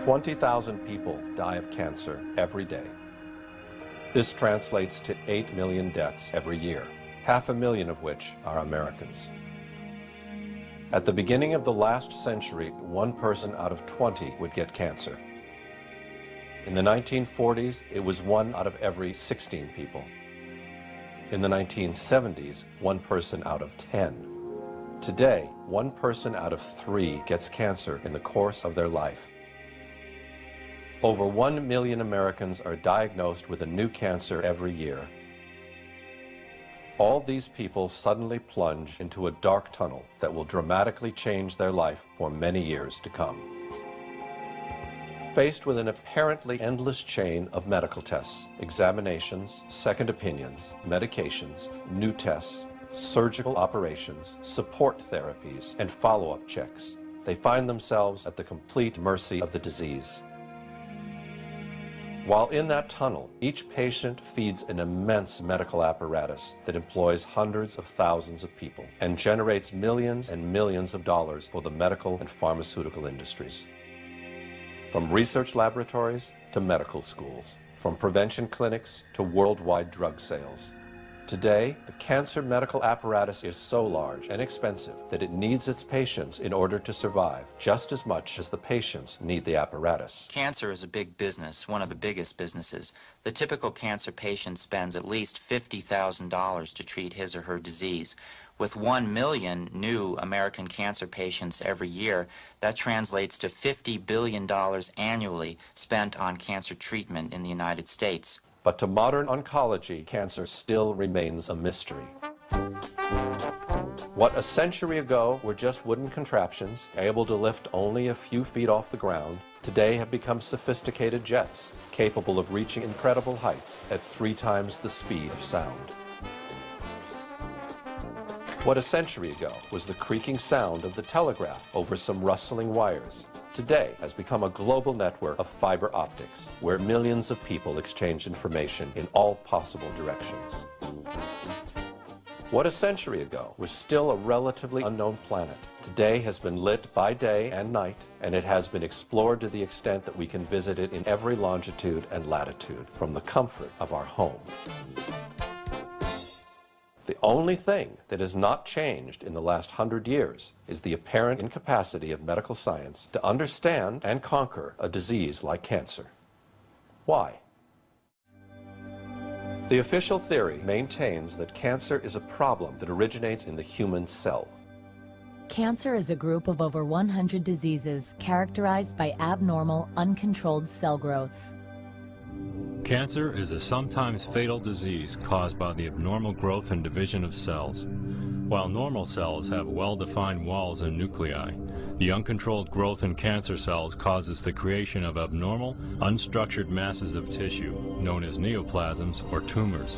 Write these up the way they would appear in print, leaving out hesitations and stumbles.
20,000 people die of cancer every day. This translates to 8 million deaths every year, 500,000 of which are Americans. At the beginning of the last century, 1 person out of 20 would get cancer. In the 1940s, it was 1 out of every 16 people. In the 1970s, 1 person out of 10. Today, 1 person out of 3 gets cancer in the course of their life. Over 1 million Americans are diagnosed with a new cancer every year. All these people suddenly plunge into a dark tunnel that will dramatically change their life for many years to come. Faced with an apparently endless chain of medical tests, examinations, second opinions, medications, new tests, surgical operations, support therapies, and follow-up checks, they find themselves at the complete mercy of the disease. While in that tunnel, each patient feeds an immense medical apparatus that employs hundreds of thousands of people and generates millions and millions of dollars for the medical and pharmaceutical industries. From research laboratories to medical schools, from prevention clinics to worldwide drug sales. Today, the cancer medical apparatus is so large and expensive that it needs its patients in order to survive, just as much as the patients need the apparatus. Cancer is a big business, one of the biggest businesses. The typical cancer patient spends at least $50,000 to treat his or her disease. With 1 million new American cancer patients every year, that translates to $50 billion annually spent on cancer treatment in the United States. But to modern oncology, cancer still remains a mystery. What a century ago were just wooden contraptions, able to lift only a few feet off the ground, today have become sophisticated jets, capable of reaching incredible heights at 3 times the speed of sound. What a century ago was the creaking sound of the telegraph over some rustling wires, today has become a global network of fiber optics, where millions of people exchange information in all possible directions. What a century ago was still a relatively unknown planet, today has been lit by day and night, and it has been explored to the extent that we can visit it in every longitude and latitude from the comfort of our home. The only thing that has not changed in the last 100 years is the apparent incapacity of medical science to understand and conquer a disease like cancer. Why? The official theory maintains that cancer is a problem that originates in the human cell. Cancer is a group of over 100 diseases characterized by abnormal, uncontrolled cell growth. Cancer is a sometimes fatal disease caused by the abnormal growth and division of cells. While normal cells have well-defined walls and nuclei, the uncontrolled growth in cancer cells causes the creation of abnormal, unstructured masses of tissue, known as neoplasms or tumors.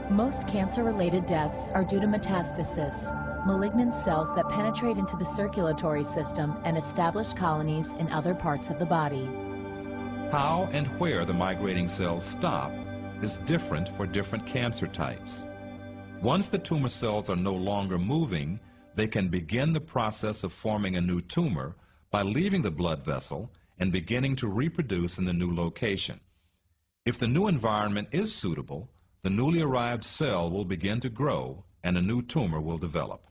Most cancer-related deaths are due to metastasis, malignant cells that penetrate into the circulatory system and establish colonies in other parts of the body. How and where the migrating cells stop is different for different cancer types. Once the tumor cells are no longer moving, they can begin the process of forming a new tumor by leaving the blood vessel and beginning to reproduce in the new location. If the new environment is suitable, the newly arrived cell will begin to grow and a new tumor will develop.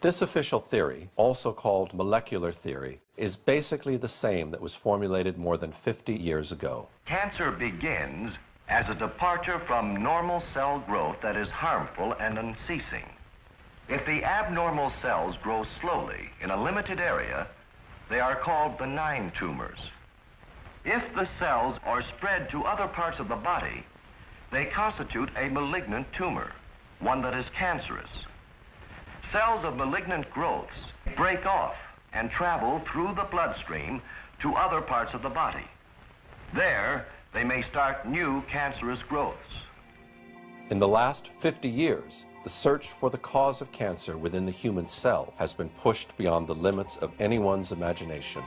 This official theory, also called molecular theory, is basically the same that was formulated more than 50 years ago. Cancer begins as a departure from normal cell growth that is harmful and unceasing. If the abnormal cells grow slowly in a limited area, they are called benign tumors. If the cells are spread to other parts of the body, they constitute a malignant tumor, one that is cancerous. Cells of malignant growths break off and travel through the bloodstream to other parts of the body. There, they may start new cancerous growths. In the last 50 years, the search for the cause of cancer within the human cell has been pushed beyond the limits of anyone's imagination.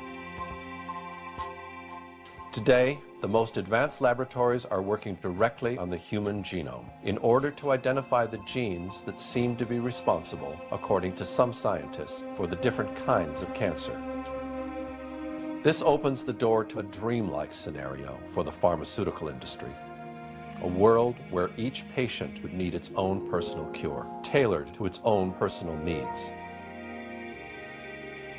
Today, the most advanced laboratories are working directly on the human genome in order to identify the genes that seem to be responsible, according to some scientists, for the different kinds of cancer. This opens the door to a dreamlike scenario for the pharmaceutical industry. A world where each patient would need its own personal cure, tailored to its own personal needs.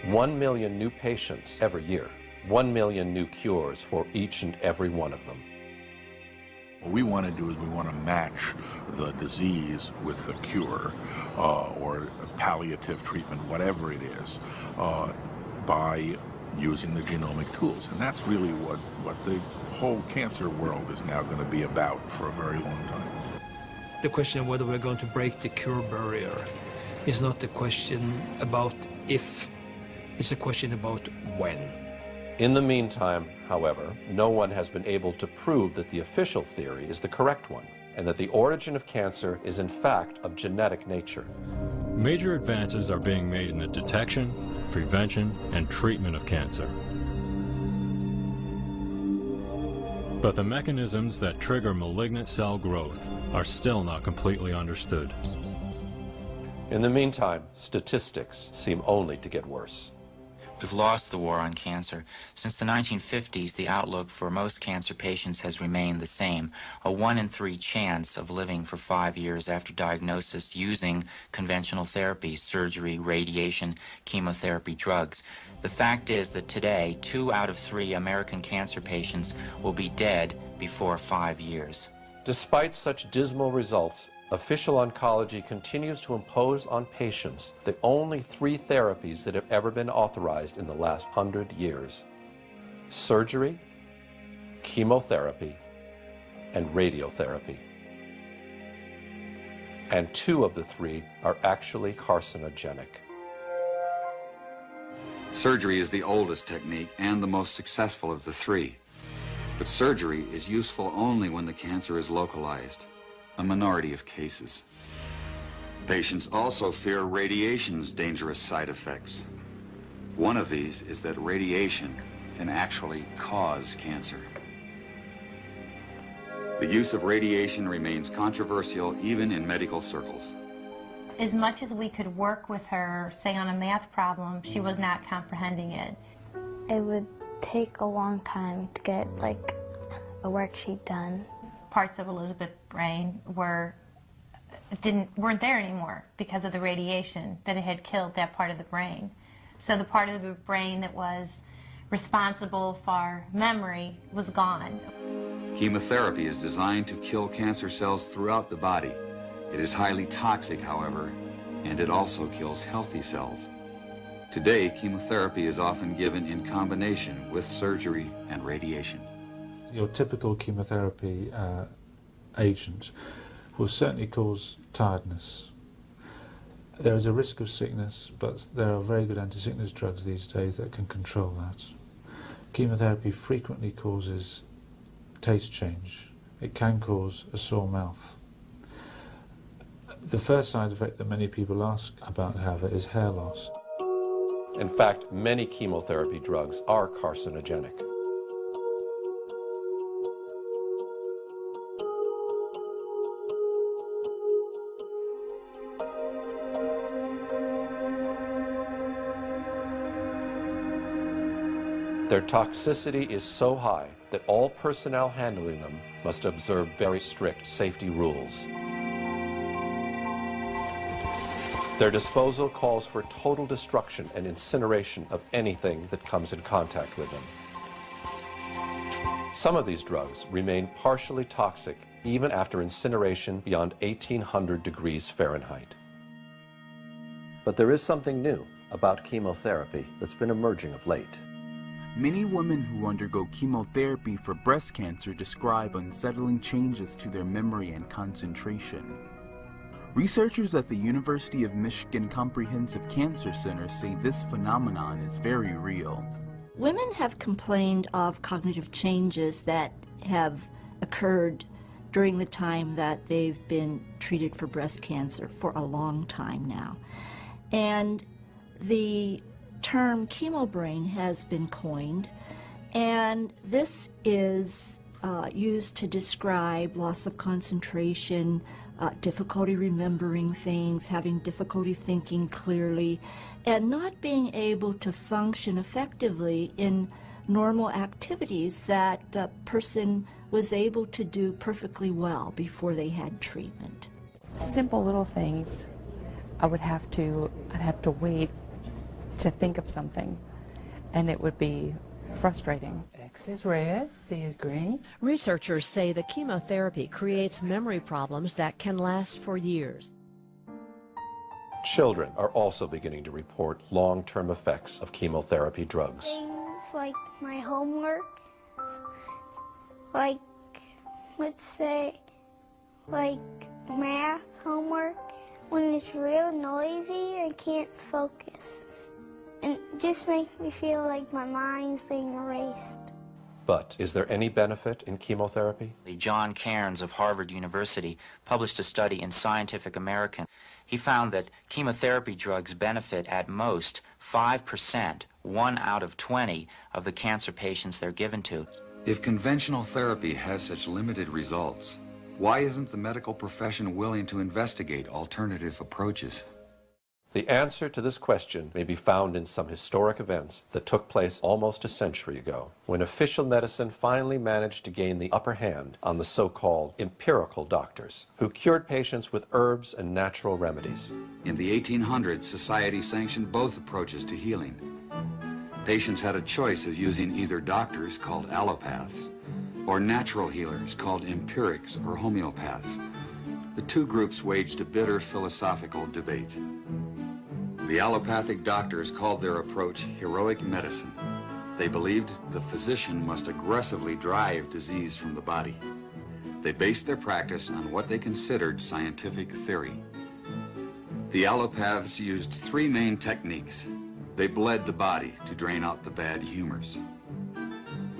1 million new patients every year, 1 million new cures for each and every one of them. What we want to do is we want to match the disease with the cure or palliative treatment, whatever it is, by using the genomic tools. And that's really what the whole cancer world is now going to be about for a very long time. The question of whether we're going to break the cure barrier is not the question about if, it's a question about when. In the meantime, however, no one has been able to prove that the official theory is the correct one, and that the origin of cancer is in fact of genetic nature. Major advances are being made in the detection, prevention, and treatment of cancer. But the mechanisms that trigger malignant cell growth are still not completely understood. In the meantime, statistics seem only to get worse. We've lost the war on cancer. Since the 1950s, the outlook for most cancer patients has remained the same, a 1 in 3 chance of living for 5 years after diagnosis using conventional therapy, surgery, radiation, chemotherapy, drugs. The fact is that today, 2 out of 3 American cancer patients will be dead before 5 years. Despite such dismal results, official oncology continues to impose on patients the only 3 therapies that have ever been authorized in the last 100 years: surgery, chemotherapy, and radiotherapy. And 2 of the 3 are actually carcinogenic. Surgery is the oldest technique and the most successful of the 3. But surgery is useful only when the cancer is localized. A minority of cases. Patients also fear radiation's dangerous side effects. One of these is that radiation can actually cause cancer. The use of radiation remains controversial even in medical circles. As much as we could work with her, say on a math problem, she was not comprehending it. It would take a long time to get like a worksheet done. Parts of Elizabeth's brain weren't there anymore because of the radiation that it had killed that part of the brain. So the part of the brain that was responsible for memory was gone. Chemotherapy is designed to kill cancer cells throughout the body. It is highly toxic, however, and it also kills healthy cells. Today, chemotherapy is often given in combination with surgery and radiation. Your typical chemotherapy agent will certainly cause tiredness. There is a risk of sickness, but there are very good anti-sickness drugs these days that can control that. Chemotherapy frequently causes taste change. It can cause a sore mouth. The first side effect that many people ask about, however, is hair loss. In fact, many chemotherapy drugs are carcinogenic. Their toxicity is so high that all personnel handling them must observe very strict safety rules. Their disposal calls for total destruction and incineration of anything that comes in contact with them. Some of these drugs remain partially toxic even after incineration beyond 1800 degrees Fahrenheit. But there is something new about chemotherapy that's been emerging of late. Many women who undergo chemotherapy for breast cancer describe unsettling changes to their memory and concentration. Researchers at the University of Michigan Comprehensive Cancer Center say this phenomenon is very real. Women have complained of cognitive changes that have occurred during the time that they've been treated for breast cancer for a long time now. And the term chemobrain has been coined, and this is used to describe loss of concentration, difficulty remembering things, having difficulty thinking clearly, and not being able to function effectively in normal activities that the person was able to do perfectly well before they had treatment. Simple little things. I'd have to wait to think of something, and it would be frustrating. X is red, C is green. Researchers say the chemotherapy creates memory problems that can last for years. Children are also beginning to report long-term effects of chemotherapy drugs. Things like my homework, like, let's say, like math homework. When it's real noisy, I can't focus. And it just makes me feel like my mind's being erased. But is there any benefit in chemotherapy? John Cairns of Harvard University published a study in Scientific American. He found that chemotherapy drugs benefit at most 5%, 1 out of 20 of the cancer patients they're given to. If conventional therapy has such limited results, why isn't the medical profession willing to investigate alternative approaches? The answer to this question may be found in some historic events that took place almost a century ago, when official medicine finally managed to gain the upper hand on the so-called empirical doctors, who cured patients with herbs and natural remedies. In the 1800s, society sanctioned both approaches to healing. Patients had a choice of using either doctors, called allopaths, or natural healers, called empirics or homeopaths. The two groups waged a bitter philosophical debate. The allopathic doctors called their approach heroic medicine. They believed the physician must aggressively drive disease from the body. They based their practice on what they considered scientific theory. The allopaths used 3 main techniques. They bled the body to drain out the bad humors.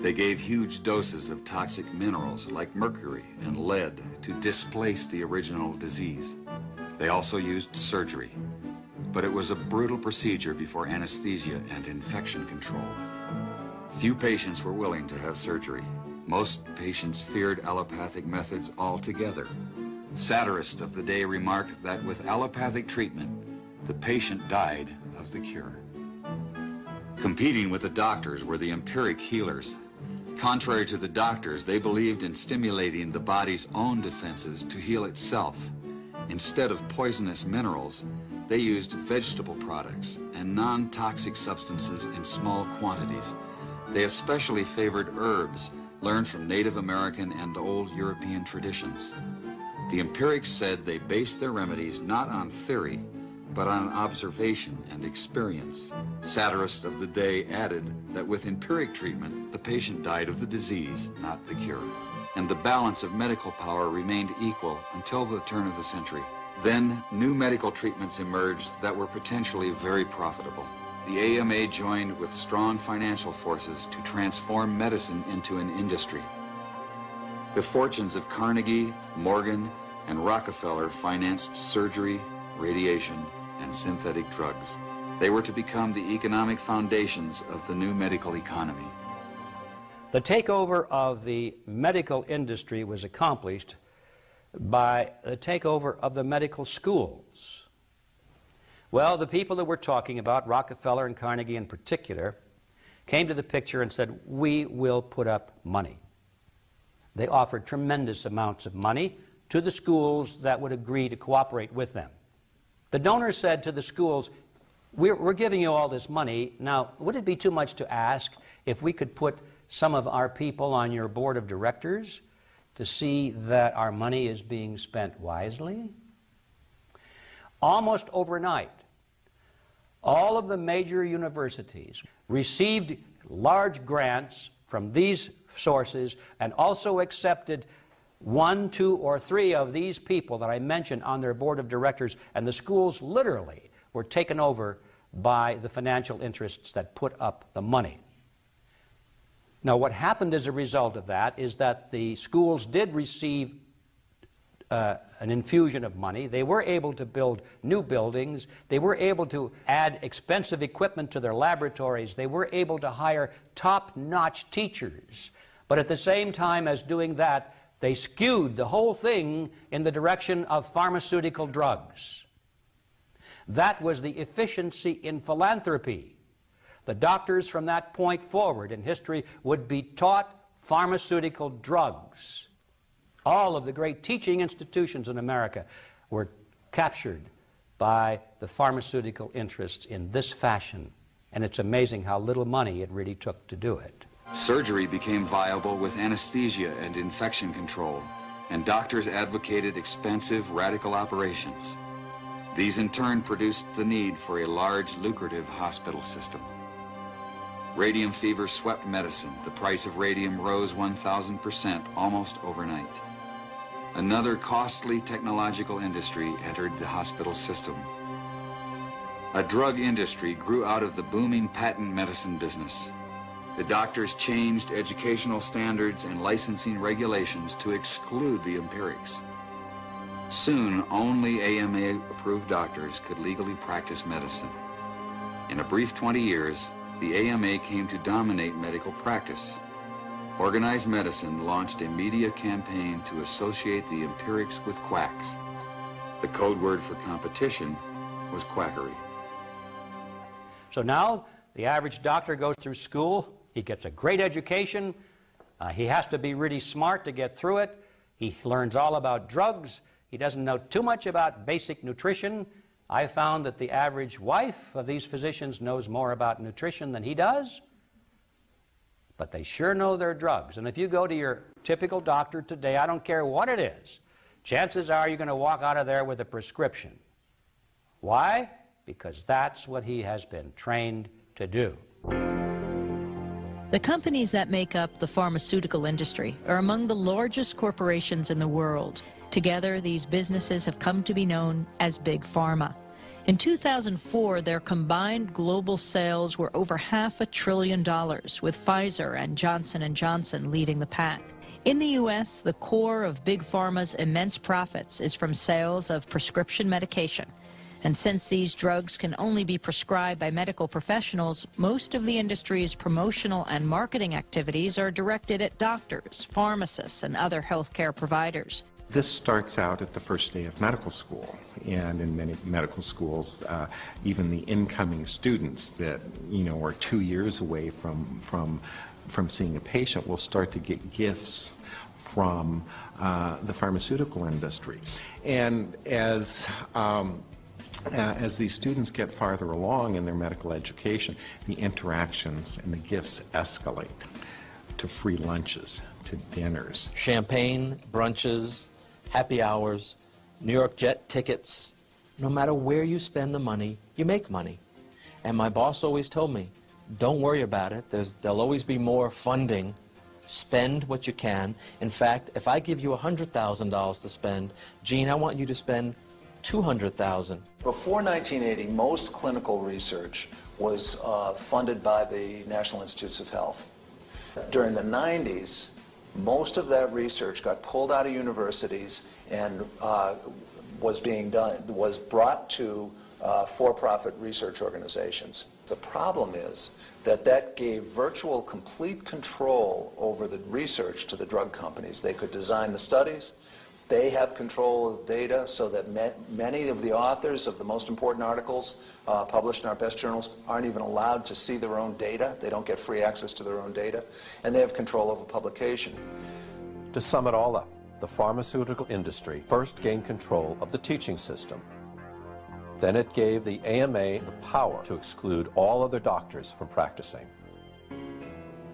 They gave huge doses of toxic minerals like mercury and lead to displace the original disease. They also used surgery, but it was a brutal procedure before anesthesia and infection control. Few patients were willing to have surgery. Most patients feared allopathic methods altogether. Satirists of the day remarked that with allopathic treatment, the patient died of the cure. Competing with the doctors were the empiric healers. Contrary to the doctors, they believed in stimulating the body's own defenses to heal itself. Instead of poisonous minerals, they used vegetable products and non-toxic substances in small quantities. They especially favored herbs learned from Native American and old European traditions. The empirics said they based their remedies not on theory, but on observation and experience. Satirists of the day added that with empiric treatment, the patient died of the disease, not the cure. And the balance of medical power remained equal until the turn of the century. Then, new medical treatments emerged that were potentially very profitable. The AMA joined with strong financial forces to transform medicine into an industry. The fortunes of Carnegie, Morgan, and Rockefeller financed surgery, radiation, and synthetic drugs. They were to become the economic foundations of the new medical economy. The takeover of the medical industry was accomplished by the takeover of the medical schools. Well, the people that we're talking about, Rockefeller and Carnegie in particular, came to the picture and said, we will put up money. They offered tremendous amounts of money to the schools that would agree to cooperate with them. The donors said to the schools, we're giving you all this money. Now, would it be too much to ask if we could put some of our people on your board of directors to see that our money is being spent wisely? Almost overnight, all of the major universities received large grants from these sources and also accepted 1, 2, or 3 of these people that I mentioned on their board of directors, and the schools literally were taken over by the financial interests that put up the money. Now, what happened as a result of that is that the schools did receive an infusion of money. They were able to build new buildings. They were able to add expensive equipment to their laboratories. They were able to hire top-notch teachers. But at the same time as doing that, they skewed the whole thing in the direction of pharmaceutical drugs. That was the efficiency in philanthropy. The doctors from that point forward in history would be taught pharmaceutical drugs. All of the great teaching institutions in America were captured by the pharmaceutical interests in this fashion. And it's amazing how little money it really took to do it. Surgery became viable with anesthesia and infection control, and doctors advocated expensive radical operations. These in turn produced the need for a large, lucrative hospital system. Radium fever swept medicine. The price of radium rose 1,000% almost overnight. Another costly technological industry entered the hospital system. A drug industry grew out of the booming patent medicine business. The doctors changed educational standards and licensing regulations to exclude the empirics. Soon, only AMA-approved doctors could legally practice medicine. In a brief 20 years, the AMA came to dominate medical practice. Organized Medicine launched a media campaign to associate the empirics with quacks. The code word for competition was quackery. So now the average doctor goes through school, he gets a great education, he has to be really smart to get through it, he learns all about drugs, he doesn't know too much about basic nutrition. I found that the average wife of these physicians knows more about nutrition than he does, but they sure know their drugs. And if you go to your typical doctor today, I don't care what it is, chances are you're going to walk out of there with a prescription. Why? Because that's what he has been trained to do. The companies that make up the pharmaceutical industry are among the largest corporations in the world. Together, these businesses have come to be known as Big Pharma. In 2004, their combined global sales were over $500 billion, with Pfizer and Johnson & Johnson leading the pack. In the U.S., the core of Big Pharma's immense profits is from sales of prescription medication. And since these drugs can only be prescribed by medical professionals, most of the industry's promotional and marketing activities are directed at doctors, pharmacists, and other healthcare providers. This starts out at the first day of medical school, and in many medical schools, even the incoming students that are 2 years away from seeing a patient will start to get gifts from the pharmaceutical industry. And as these students get farther along in their medical education, the interactions and the gifts escalate to free lunches, to dinners. Champagne, brunches, happy hours, New York jet tickets. No matter where you spend the money, you make money. And my boss always told me, don't worry about it. There'll always be more funding. Spend what you can. In fact, if I give you $100,000 to spend, Gene, I want you to spend $200,000. Before 1980, most clinical research was funded by the National Institutes of Health. During the 90s, most of that research got pulled out of universities and was brought to for-profit research organizations. The problem is that gave virtual complete control over the research to the drug companies. They could design the studies. They have control of data so that many of the authors of the most important articles published in our best journals aren't even allowed to see their own data. They don't get free access to their own data. And they have control over publication. To sum it all up, the pharmaceutical industry first gained control of the teaching system. Then it gave the AMA the power to exclude all other doctors from practicing.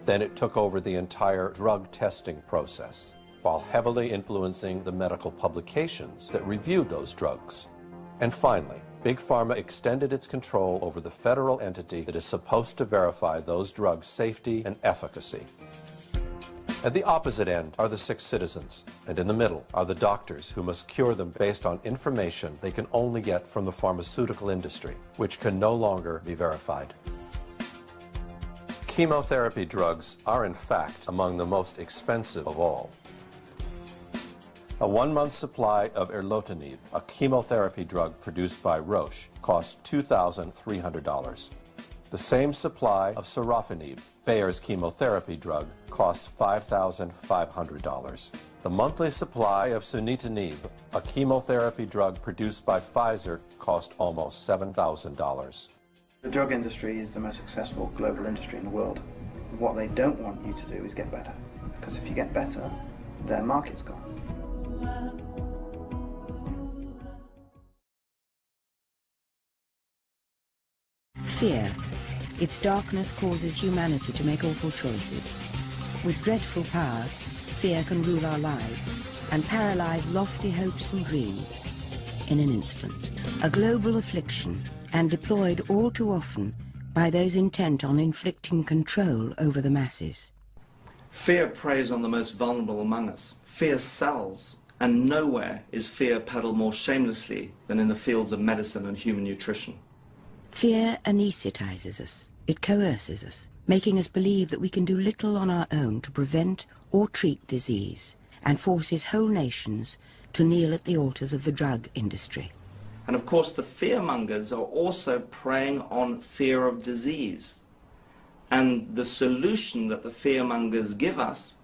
Then it took over the entire drug testing process, while heavily influencing the medical publications that reviewed those drugs. And finally, Big Pharma extended its control over the federal entity that is supposed to verify those drugs' safety and efficacy. At the opposite end are the sick citizens, and in the middle are the doctors who must cure them based on information they can only get from the pharmaceutical industry, which can no longer be verified. Chemotherapy drugs are in fact among the most expensive of all. A 1-month supply of erlotinib, a chemotherapy drug produced by Roche, cost $2,300. The same supply of sorafenib, Bayer's chemotherapy drug, costs $5,500. The monthly supply of sunitinib, a chemotherapy drug produced by Pfizer, cost almost $7,000. The drug industry is the most successful global industry in the world. What they don't want you to do is get better, because if you get better, their market's gone. Fear. Its darkness causes humanity to make awful choices. With dreadful power, fear can rule our lives and paralyze lofty hopes and dreams in an instant. A global affliction, and deployed all too often by those intent on inflicting control over the masses. Fear preys on the most vulnerable among us. Fear sells, and nowhere is fear peddled more shamelessly than in the fields of medicine and human nutrition. Fear anesthetizes us. It coerces us, making us believe that we can do little on our own to prevent or treat disease, and forces whole nations to kneel at the altars of the drug industry. And of course, the fearmongers are also preying on fear of disease. And the solution that the fearmongers give us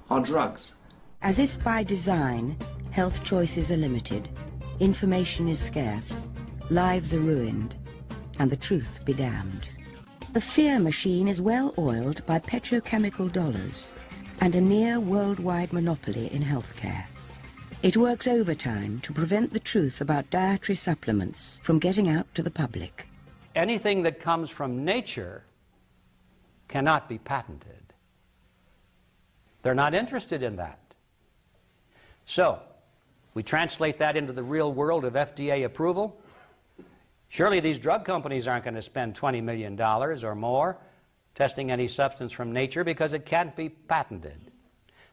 are drugs. As if by design, health choices are limited, information is scarce, lives are ruined, and the truth be damned. The fear machine is well oiled by petrochemical dollars and a near worldwide monopoly in healthcare. It works overtime to prevent the truth about dietary supplements from getting out to the public. Anything that comes from nature cannot be patented. They're not interested in that. So, we translate that into the real world of FDA approval. Surely these drug companies aren't going to spend $20 million or more testing any substance from nature because it can't be patented.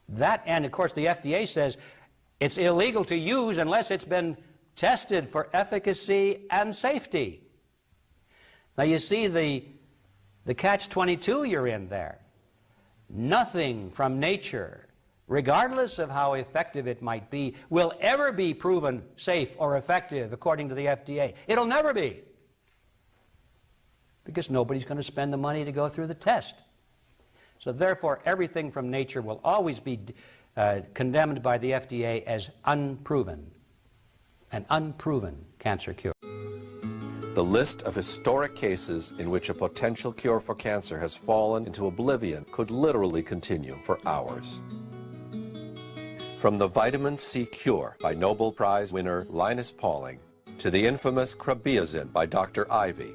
That, and of course the FDA says it's illegal to use unless it's been tested for efficacy and safety. Now you see the catch-22 you're in there. Nothing from nature, regardless of how effective it might be, will ever be proven safe or effective according to the FDA. It'll never be. Because nobody's going to spend the money to go through the test. So therefore, everything from nature will always be condemned by the FDA as unproven, an unproven cancer cure. The list of historic cases in which a potential cure for cancer has fallen into oblivion could literally continue for hours. From the vitamin C cure by Nobel Prize winner Linus Pauling to the infamous Krabiazin by Dr. Ivy,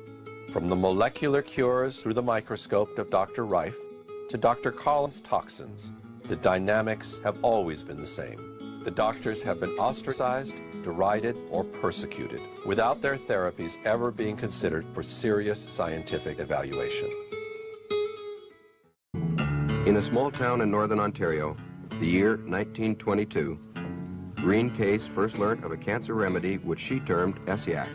from the molecular cures through the microscope of Dr. Rife to Dr. Collins' toxins, the dynamics have always been the same. The doctors have been ostracized, derided, or persecuted, without their therapies ever being considered for serious scientific evaluation. In a small town in northern Ontario, the year 1922, Green Case first learned of a cancer remedy which she termed ESSIAC.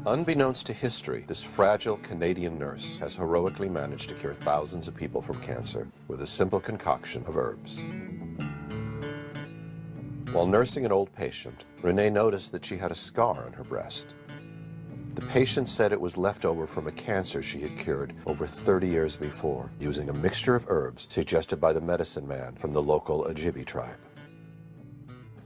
Unbeknownst to history, this fragile Canadian nurse has heroically managed to cure thousands of people from cancer with a simple concoction of herbs. While nursing an old patient, Renee noticed that she had a scar on her breast. The patient said it was left over from a cancer she had cured over 30 years before, using a mixture of herbs suggested by the medicine man from the local Ojibwe tribe.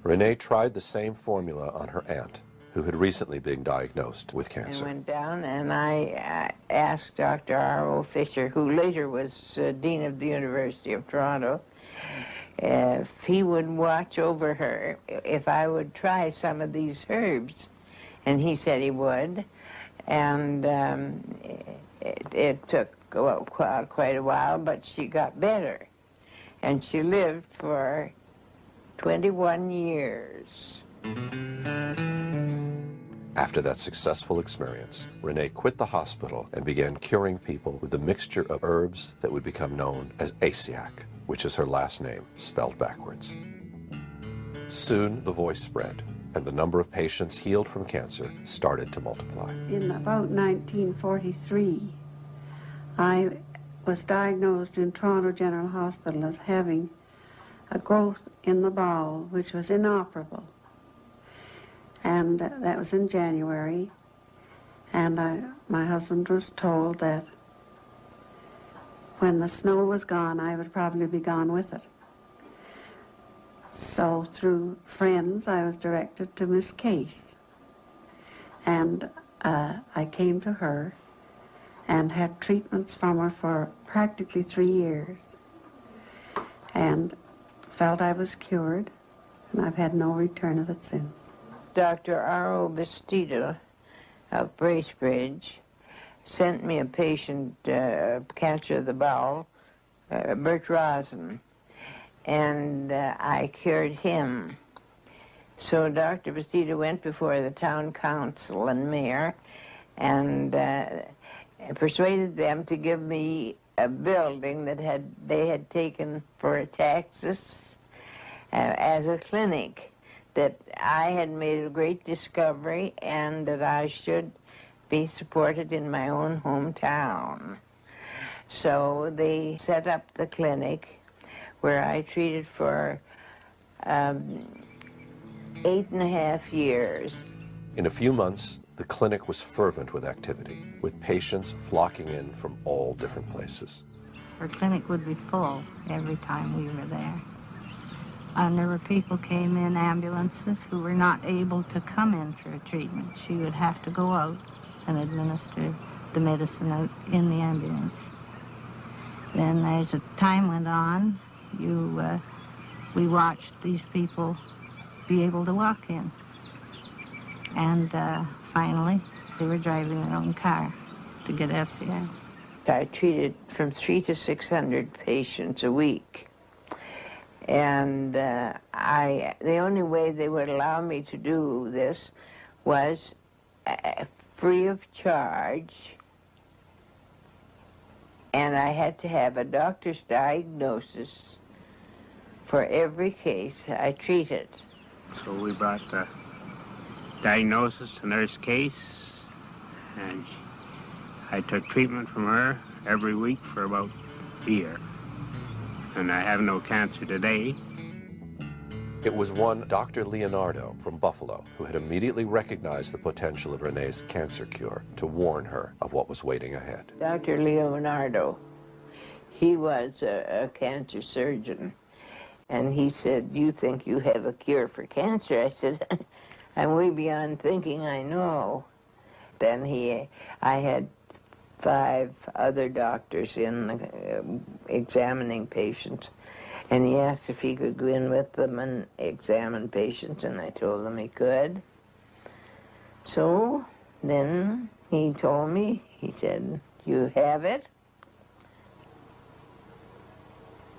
Renee tried the same formula on her aunt, who had recently been diagnosed with cancer. I went down and I asked Dr. R.O. Fisher, who later was Dean of the University of Toronto, if he would watch over her, if I would try some of these herbs. And he said he would. And it took quite a while, but she got better. And she lived for 21 years. After that successful experience, Renee quit the hospital and began curing people with a mixture of herbs that would become known as ESSIAC, which is her last name, spelled backwards. Soon, the voice spread, and the number of patients healed from cancer started to multiply. In about 1943, I was diagnosed in Toronto General Hospital as having a growth in the bowel, which was inoperable. And that was in January, and my husband was told that when the snow was gone, I would probably be gone with it. So through friends, I was directed to Miss Case, and I came to her, and had treatments from her for practically 3 years, and felt I was cured, and I've had no return of it since. Dr. R.O. Bastida of Bracebridge sent me a patient, cancer of the bowel, Bert Rosen, and I cured him. So Dr. Bastida went before the town council and mayor and persuaded them to give me a building that they had taken for taxes as a clinic, that I had made a great discovery and that I should be supported in my own hometown. So they set up the clinic where I treated for 8.5 years. In a few months, the clinic was fervent with activity, with patients flocking in from all different places. Her clinic would be full every time we were there. And there were people came in ambulances who were not able to come in for a treatment. She would have to go out and administer the medicine out in the ambulance. Then as the time went on, we watched these people be able to walk in. And finally, they were driving their own car to get SCI. I treated from 300 to 600 patients a week. And the only way they would allow me to do this was free of charge, and I had to have a doctor's diagnosis for every case I treated. So we brought the diagnosis to Nurse Case, and I took treatment from her every week for about a year. And I have no cancer today. It was one Dr. Leonardo from Buffalo who had immediately recognized the potential of Renee's cancer cure to warn her of what was waiting ahead. Dr. Leonardo, he was a cancer surgeon, and he said, "You think you have a cure for cancer?" I said, "I'm way beyond thinking I know." Then I had 5 other doctors in examining patients, and he asked if he could go in with them and examine patients, and I told him he could. So then he told me, he said, "You have it,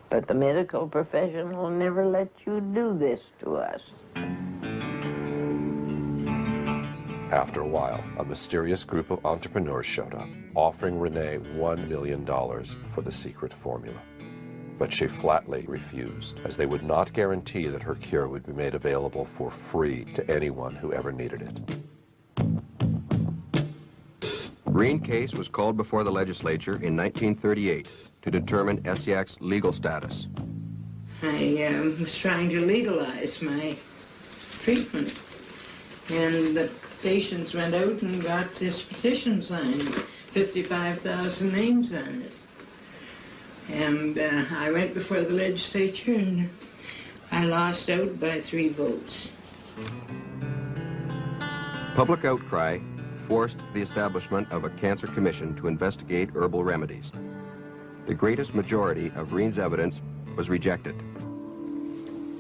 but the medical profession will never let you do this to us." After a while, a mysterious group of entrepreneurs showed up, offering Renee $1 million for the secret formula. But she flatly refused, as they would not guarantee that her cure would be made available for free to anyone who ever needed it. Green case was called before the legislature in 1938 to determine Esiac's legal status. I was trying to legalize my treatment, and the patients went out and got this petition signed, 55,000 names on it. And I went before the legislature, and I lost out by 3 votes. Public outcry forced the establishment of a cancer commission to investigate herbal remedies. The greatest majority of Reen's evidence was rejected.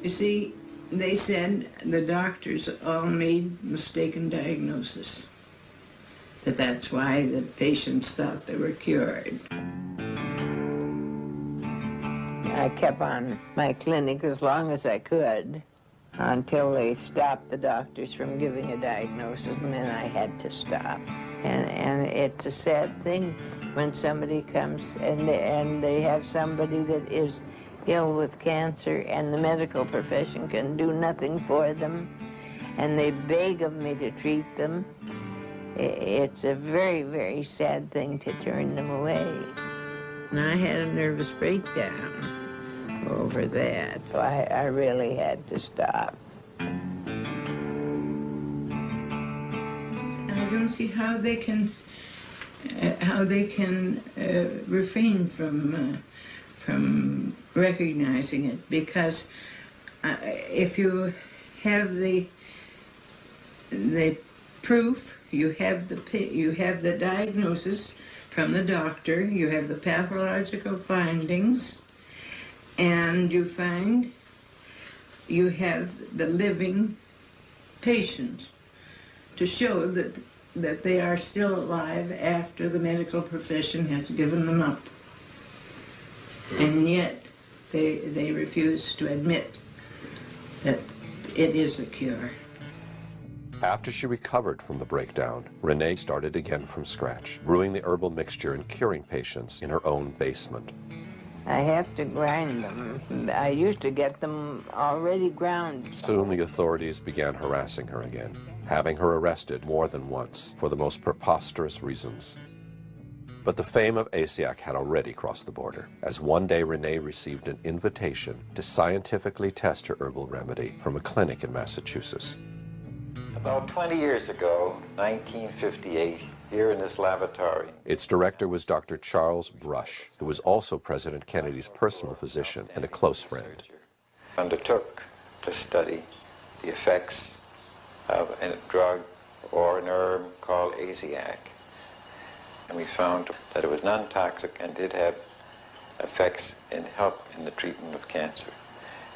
You see, they said the doctors all made mistaken diagnosis, that that's why the patients thought they were cured. I kept on my clinic as long as I could until they stopped the doctors from giving a diagnosis, and then I had to stop. And it's a sad thing when somebody comes and they have somebody that is ill with cancer and the medical profession can do nothing for them, and they beg of me to treat them. It's a very, very sad thing to turn them away. And I had a nervous breakdown over that, so I really had to stop. I don't see how they can refrain from recognizing it, because if you have the proof, you have the diagnosis, from the doctor, you have the pathological findings, and you find you have the living patient to show that they are still alive after the medical profession has given them up. And yet they refuse to admit that it is a cure. After she recovered from the breakdown, Renee started again from scratch, brewing the herbal mixture and curing patients in her own basement. I have to grind them. I used to get them already ground. Soon the authorities began harassing her again, having her arrested more than once for the most preposterous reasons. But the fame of Asiac had already crossed the border, as one day Renee received an invitation to scientifically test her herbal remedy from a clinic in Massachusetts. About 20 years ago, 1958, here in this lavatory. Its director was Dr. Charles Brush, who was also President Kennedy's personal physician and a close friend. Undertook to study the effects of a drug or an herb called Asiac. And we found that it was non-toxic and did have effects and help in the treatment of cancer.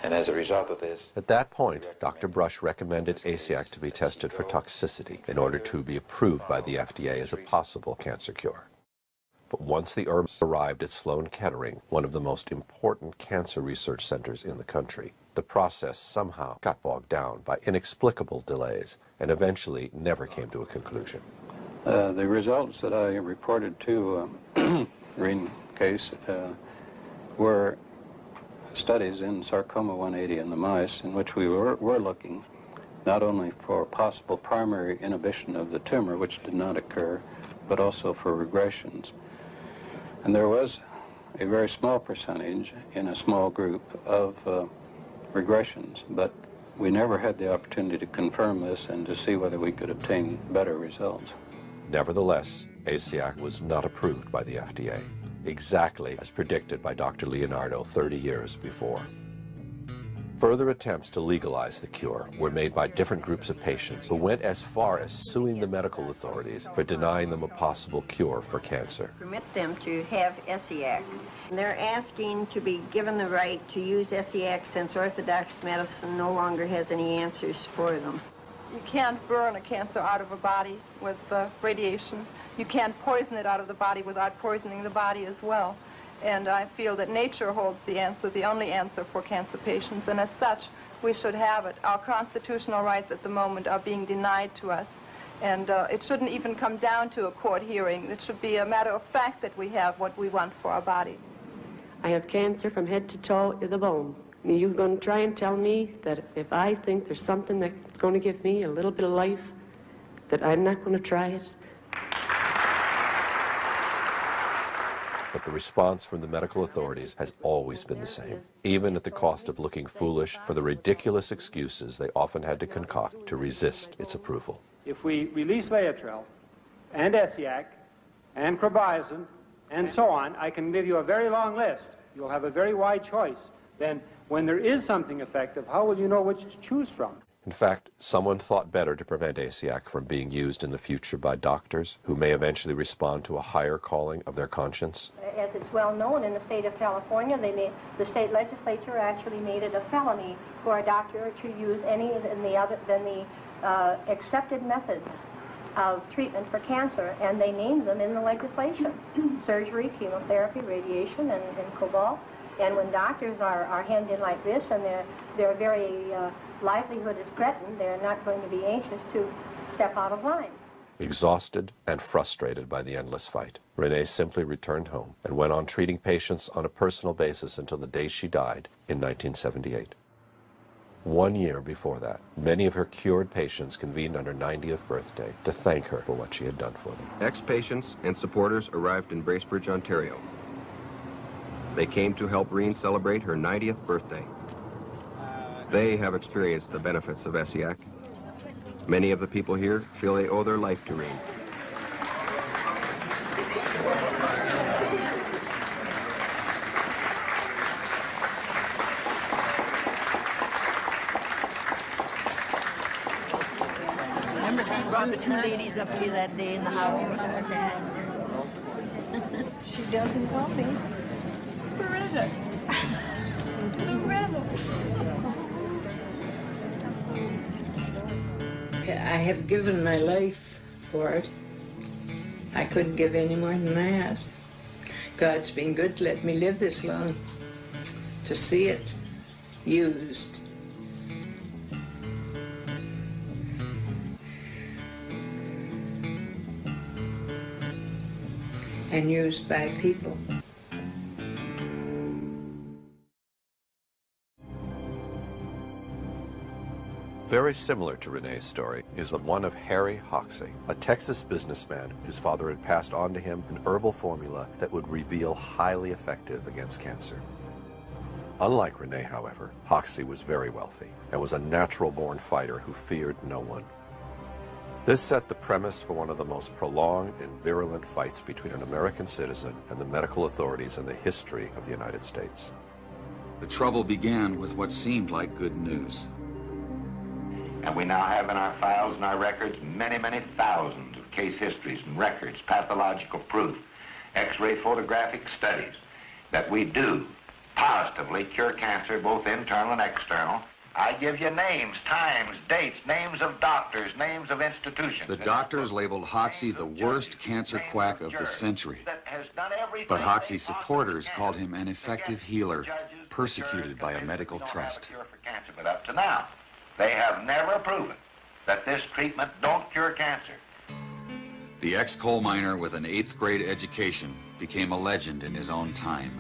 And as a result of this... At that point, Dr. Brush recommended Asiac to be tested for toxicity in order to be approved by the FDA as a possible cancer cure. But once the herbs arrived at Sloan Kettering, one of the most important cancer research centers in the country, the process somehow got bogged down by inexplicable delays and eventually never came to a conclusion. The results that I reported to Green case were studies in sarcoma 180 in the mice, in which we were looking not only for possible primary inhibition of the tumor, which did not occur, but also for regressions. And there was a very small percentage in a small group of regressions, but we never had the opportunity to confirm this and to see whether we could obtain better results. Nevertheless, Asiac was not approved by the FDA, exactly as predicted by Dr. Leonardo 30 years before. Further attempts to legalize the cure were made by different groups of patients who went as far as suing the medical authorities for denying them a possible cure for cancer. Permit them to have Asiac. They're asking to be given the right to use Asiac since orthodox medicine no longer has any answers for them. You can't burn a cancer out of a body with radiation. You can't poison it out of the body without poisoning the body as well. And I feel that nature holds the answer, the only answer for cancer patients. And as such, we should have it. Our constitutional rights at the moment are being denied to us. And it shouldn't even come down to a court hearing. It should be a matter of fact that we have what we want for our body. I have cancer from head to toe in the bone. You're going to try and tell me that if I think there's something that's going to give me a little bit of life, that I'm not going to try it? But the response from the medical authorities has always been the same, even at the cost of looking foolish for the ridiculous excuses they often had to concoct to resist its approval. If we release Laetrile and Asiac and Crobizin and so on, I can give you a very long list. You'll have a very wide choice. Then when there is something effective, how will you know which to choose from? In fact, someone thought better to prevent Asiac from being used in the future by doctors who may eventually respond to a higher calling of their conscience. As it's well known in the state of California, the state legislature actually made it a felony for a doctor to use any than the accepted methods of treatment for cancer, and they named them in the legislation: surgery, chemotherapy, radiation, and cobalt. And when doctors are hemmed in like this and their very livelihood is threatened, they're not going to be anxious to step out of line. Exhausted and frustrated by the endless fight, Renee simply returned home and went on treating patients on a personal basis until the day she died in 1978. 1 year before that, many of her cured patients convened on her 90th birthday to thank her for what she had done for them. Ex-patients and supporters arrived in Bracebridge, Ontario. They came to help Reen celebrate her 90th birthday. They have experienced the benefits of Asiac. Many of the people here feel they owe their life to Reen. Remember, they brought the two ladies up to you that day in the house. She doesn't know me. Loretta. Loretta. I have given my life for it. I couldn't give any more than that. God's been good to let me live this long, to see it used. And used by people. Very similar to Renee's story is the one of Harry Hoxsey, a Texas businessman whose father had passed on to him an herbal formula that would reveal highly effective against cancer. Unlike Renee, however, Hoxsey was very wealthy and was a natural-born fighter who feared no one. This set the premise for one of the most prolonged and virulent fights between an American citizen and the medical authorities in the history of the United States. The trouble began with what seemed like good news. And we now have in our files and our records many, many thousands of case histories and records, pathological proof, X-ray photographic studies that we do positively cure cancer, both internal and external. I give you names, times, dates, names of doctors, names of institutions. The doctors labeled Hoxsey the worst cancer quack of the century. But Hoxsey's supporters called him an effective healer, persecuted by a medical trust. But up to now, they have never proven that this treatment don't cure cancer. The ex-coal miner with an 8th grade education became a legend in his own time.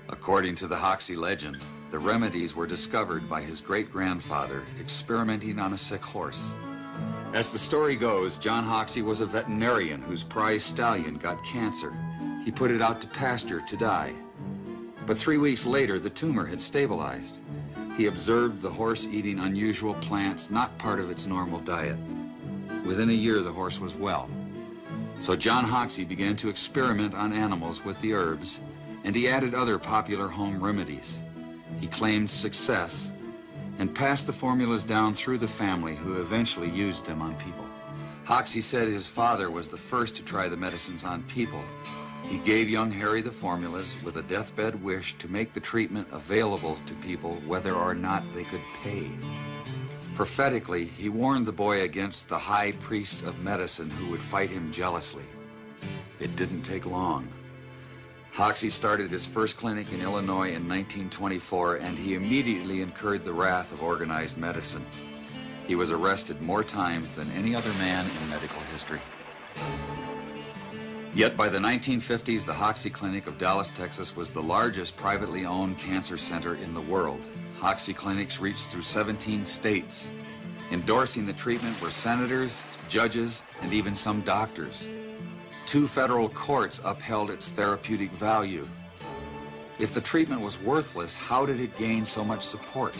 According to the Hoxsey legend, the remedies were discovered by his great-grandfather experimenting on a sick horse. As the story goes, John Hoxsey was a veterinarian whose prize stallion got cancer. He put it out to pasture to die. But 3 weeks later, the tumor had stabilized. He observed the horse eating unusual plants, not part of its normal diet. Within a year, the horse was well. So John Hoxsey began to experiment on animals with the herbs, and he added other popular home remedies. He claimed success and passed the formulas down through the family, who eventually used them on people. Hoxsey said his father was the first to try the medicines on people. He gave young Harry the formulas with a deathbed wish to make the treatment available to people whether or not they could pay. Prophetically, he warned the boy against the high priests of medicine who would fight him jealously. It didn't take long. Hoxsey started his first clinic in Illinois in 1924, and he immediately incurred the wrath of organized medicine. He was arrested more times than any other man in medical history. Yet by the 1950s, the Hoxsey Clinic of Dallas, Texas was the largest privately owned cancer center in the world. Hoxsey clinics reached through 17 states. Endorsing the treatment were senators, judges, and even some doctors. 2 federal courts upheld its therapeutic value. If the treatment was worthless, how did it gain so much support?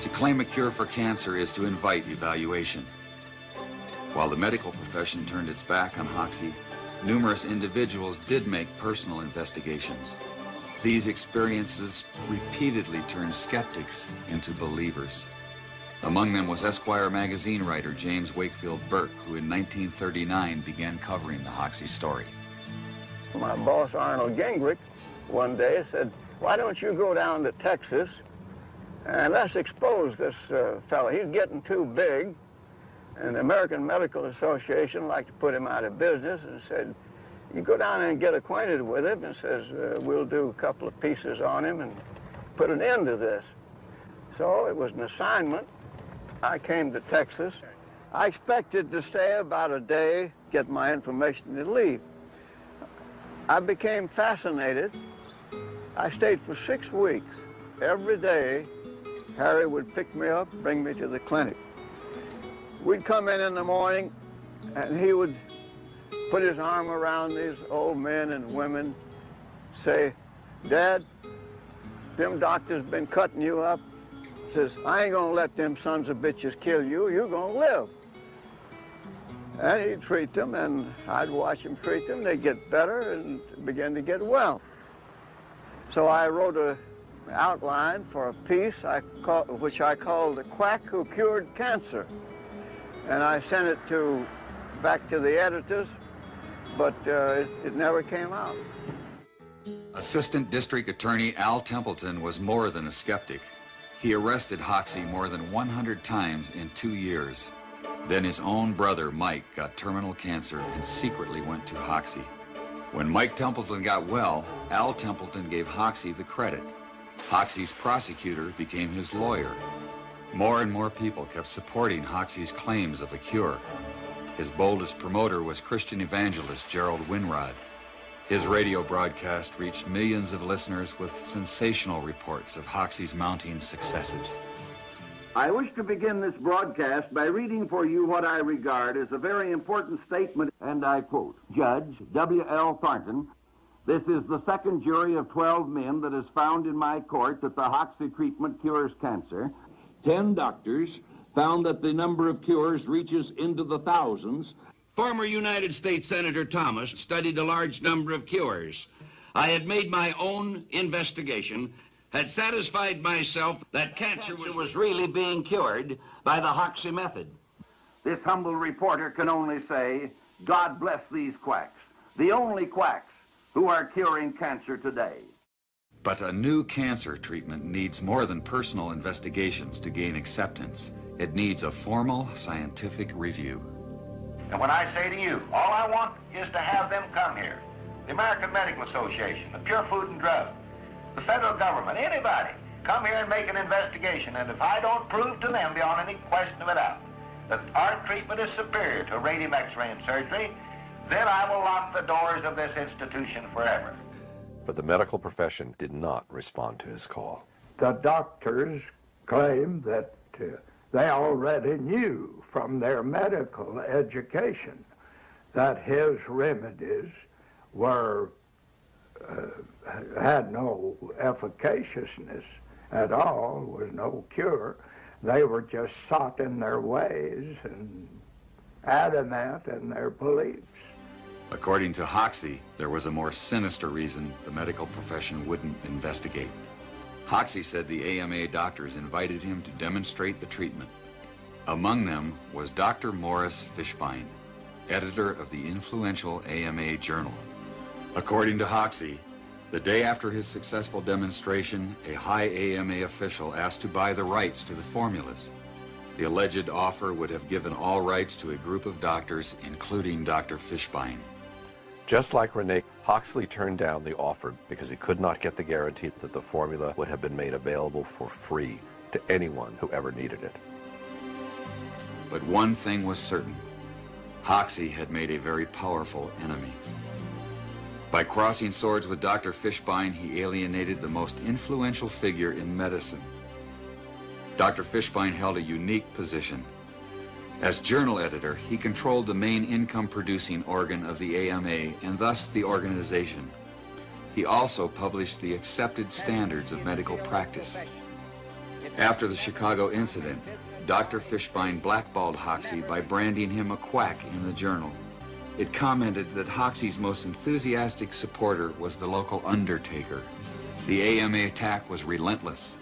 To claim a cure for cancer is to invite evaluation. While the medical profession turned its back on Hoxsey, numerous individuals did make personal investigations. These experiences repeatedly turned skeptics into believers. Among them was Esquire magazine writer James Wakefield Burke, who in 1939 began covering the Hoxsey story. My boss, Arnold Gingrich, one day said, "Why don't you go down to Texas and let's expose this fellow. He's getting too big." And the American Medical Association liked to put him out of business, and said, "You go down and get acquainted with him," and says, "We'll do a couple of pieces on him and put an end to this." So it was an assignment. I came to Texas. I expected to stay about a day, get my information, and leave. I became fascinated. I stayed for 6 weeks. Every day, Harry would pick me up, bring me to the clinic. We'd come in the morning, and he would put his arm around these old men and women, say, "Dad, them doctors been cutting you up." Says, "I ain't gonna let them sons of bitches kill you. You're gonna live." And he'd treat them, and I'd watch him treat them. They'd get better and begin to get well. So I wrote an outline for a piece which I called "The Quack Who Cured Cancer." And I sent it back to the editors, but it never came out. Assistant District Attorney Al Templeton was more than a skeptic. He arrested Hoxsey more than 100 times in 2 years. Then his own brother, Mike, got terminal cancer and secretly went to Hoxsey. When Mike Templeton got well, Al Templeton gave Hoxsey the credit. Hoxsey's prosecutor became his lawyer. More and more people kept supporting Hoxsey's claims of a cure. His boldest promoter was Christian evangelist Gerald Winrod. His radio broadcast reached millions of listeners with sensational reports of Hoxsey's mounting successes. I wish to begin this broadcast by reading for you what I regard as a very important statement, and I quote, Judge W.L. Thornton, this is the second jury of 12 men that has found in my court that the Hoxsey treatment cures cancer. 10 doctors found that the number of cures reaches into the thousands. Former United States Senator Thomas studied a large number of cures. I had made my own investigation, had satisfied myself that cancer was really being cured by the Hoxsey method. This humble reporter can only say, God bless these quacks, the only quacks who are curing cancer today. But a new cancer treatment needs more than personal investigations to gain acceptance. It needs a formal scientific review. And when I say to you, all I want is to have them come here. The American Medical Association, the Pure Food and Drug, the federal government, anybody, come here and make an investigation. And if I don't prove to them beyond any question of a doubt that our treatment is superior to radium X-ray and surgery, then I will lock the doors of this institution forever. But the medical profession did not respond to his call. The doctors claim that they already knew from their medical education that his remedies were had no efficaciousness at all, was no cure. They were just sought in their ways and adamant in their beliefs. According to Hoxsey, there was a more sinister reason the medical profession wouldn't investigate. Hoxsey said the AMA doctors invited him to demonstrate the treatment. Among them was Dr. Morris Fishbein, editor of the influential AMA Journal. According to Hoxsey, the day after his successful demonstration, a high AMA official asked to buy the rights to the formulas. The alleged offer would have given all rights to a group of doctors, including Dr. Fishbein. Just like Rene, Hoxsey turned down the offer because he could not get the guarantee that the formula would have been made available for free to anyone who ever needed it. But one thing was certain. Hoxsey had made a very powerful enemy. By crossing swords with Dr. Fishbein, he alienated the most influential figure in medicine. Dr. Fishbein held a unique position. As journal editor, he controlled the main income-producing organ of the AMA and thus the organization. He also published the accepted standards of medical practice. After the Chicago incident, Dr. Fishbein blackballed Hoxsey by branding him a quack in the journal. It commented that Hoxsey's most enthusiastic supporter was the local undertaker. The AMA attack was relentless.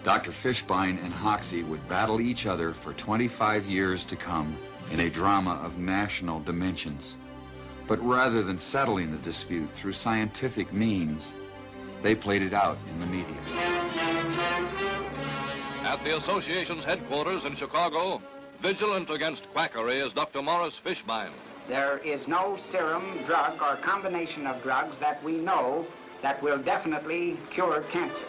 Dr. Fishbein and Hoxsey would battle each other for 25 years to come in a drama of national dimensions. But rather than settling the dispute through scientific means, they played it out in the media. At the association's headquarters in Chicago, vigilant against quackery is Dr. Morris Fishbein. There is no serum, drug, or combination of drugs that we know that will definitely cure cancer.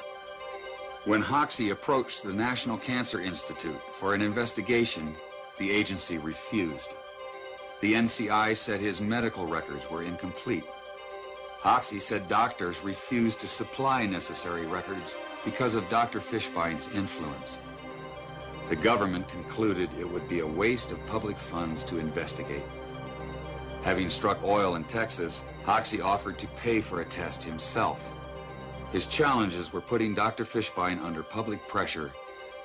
When Hoxsey approached the National Cancer Institute for an investigation, the agency refused. The NCI said his medical records were incomplete. Hoxsey said doctors refused to supply necessary records because of Dr. Fishbein's influence. The government concluded it would be a waste of public funds to investigate. Having struck oil in Texas, Hoxsey offered to pay for a test himself. His challenges were putting Dr. Fishbein under public pressure,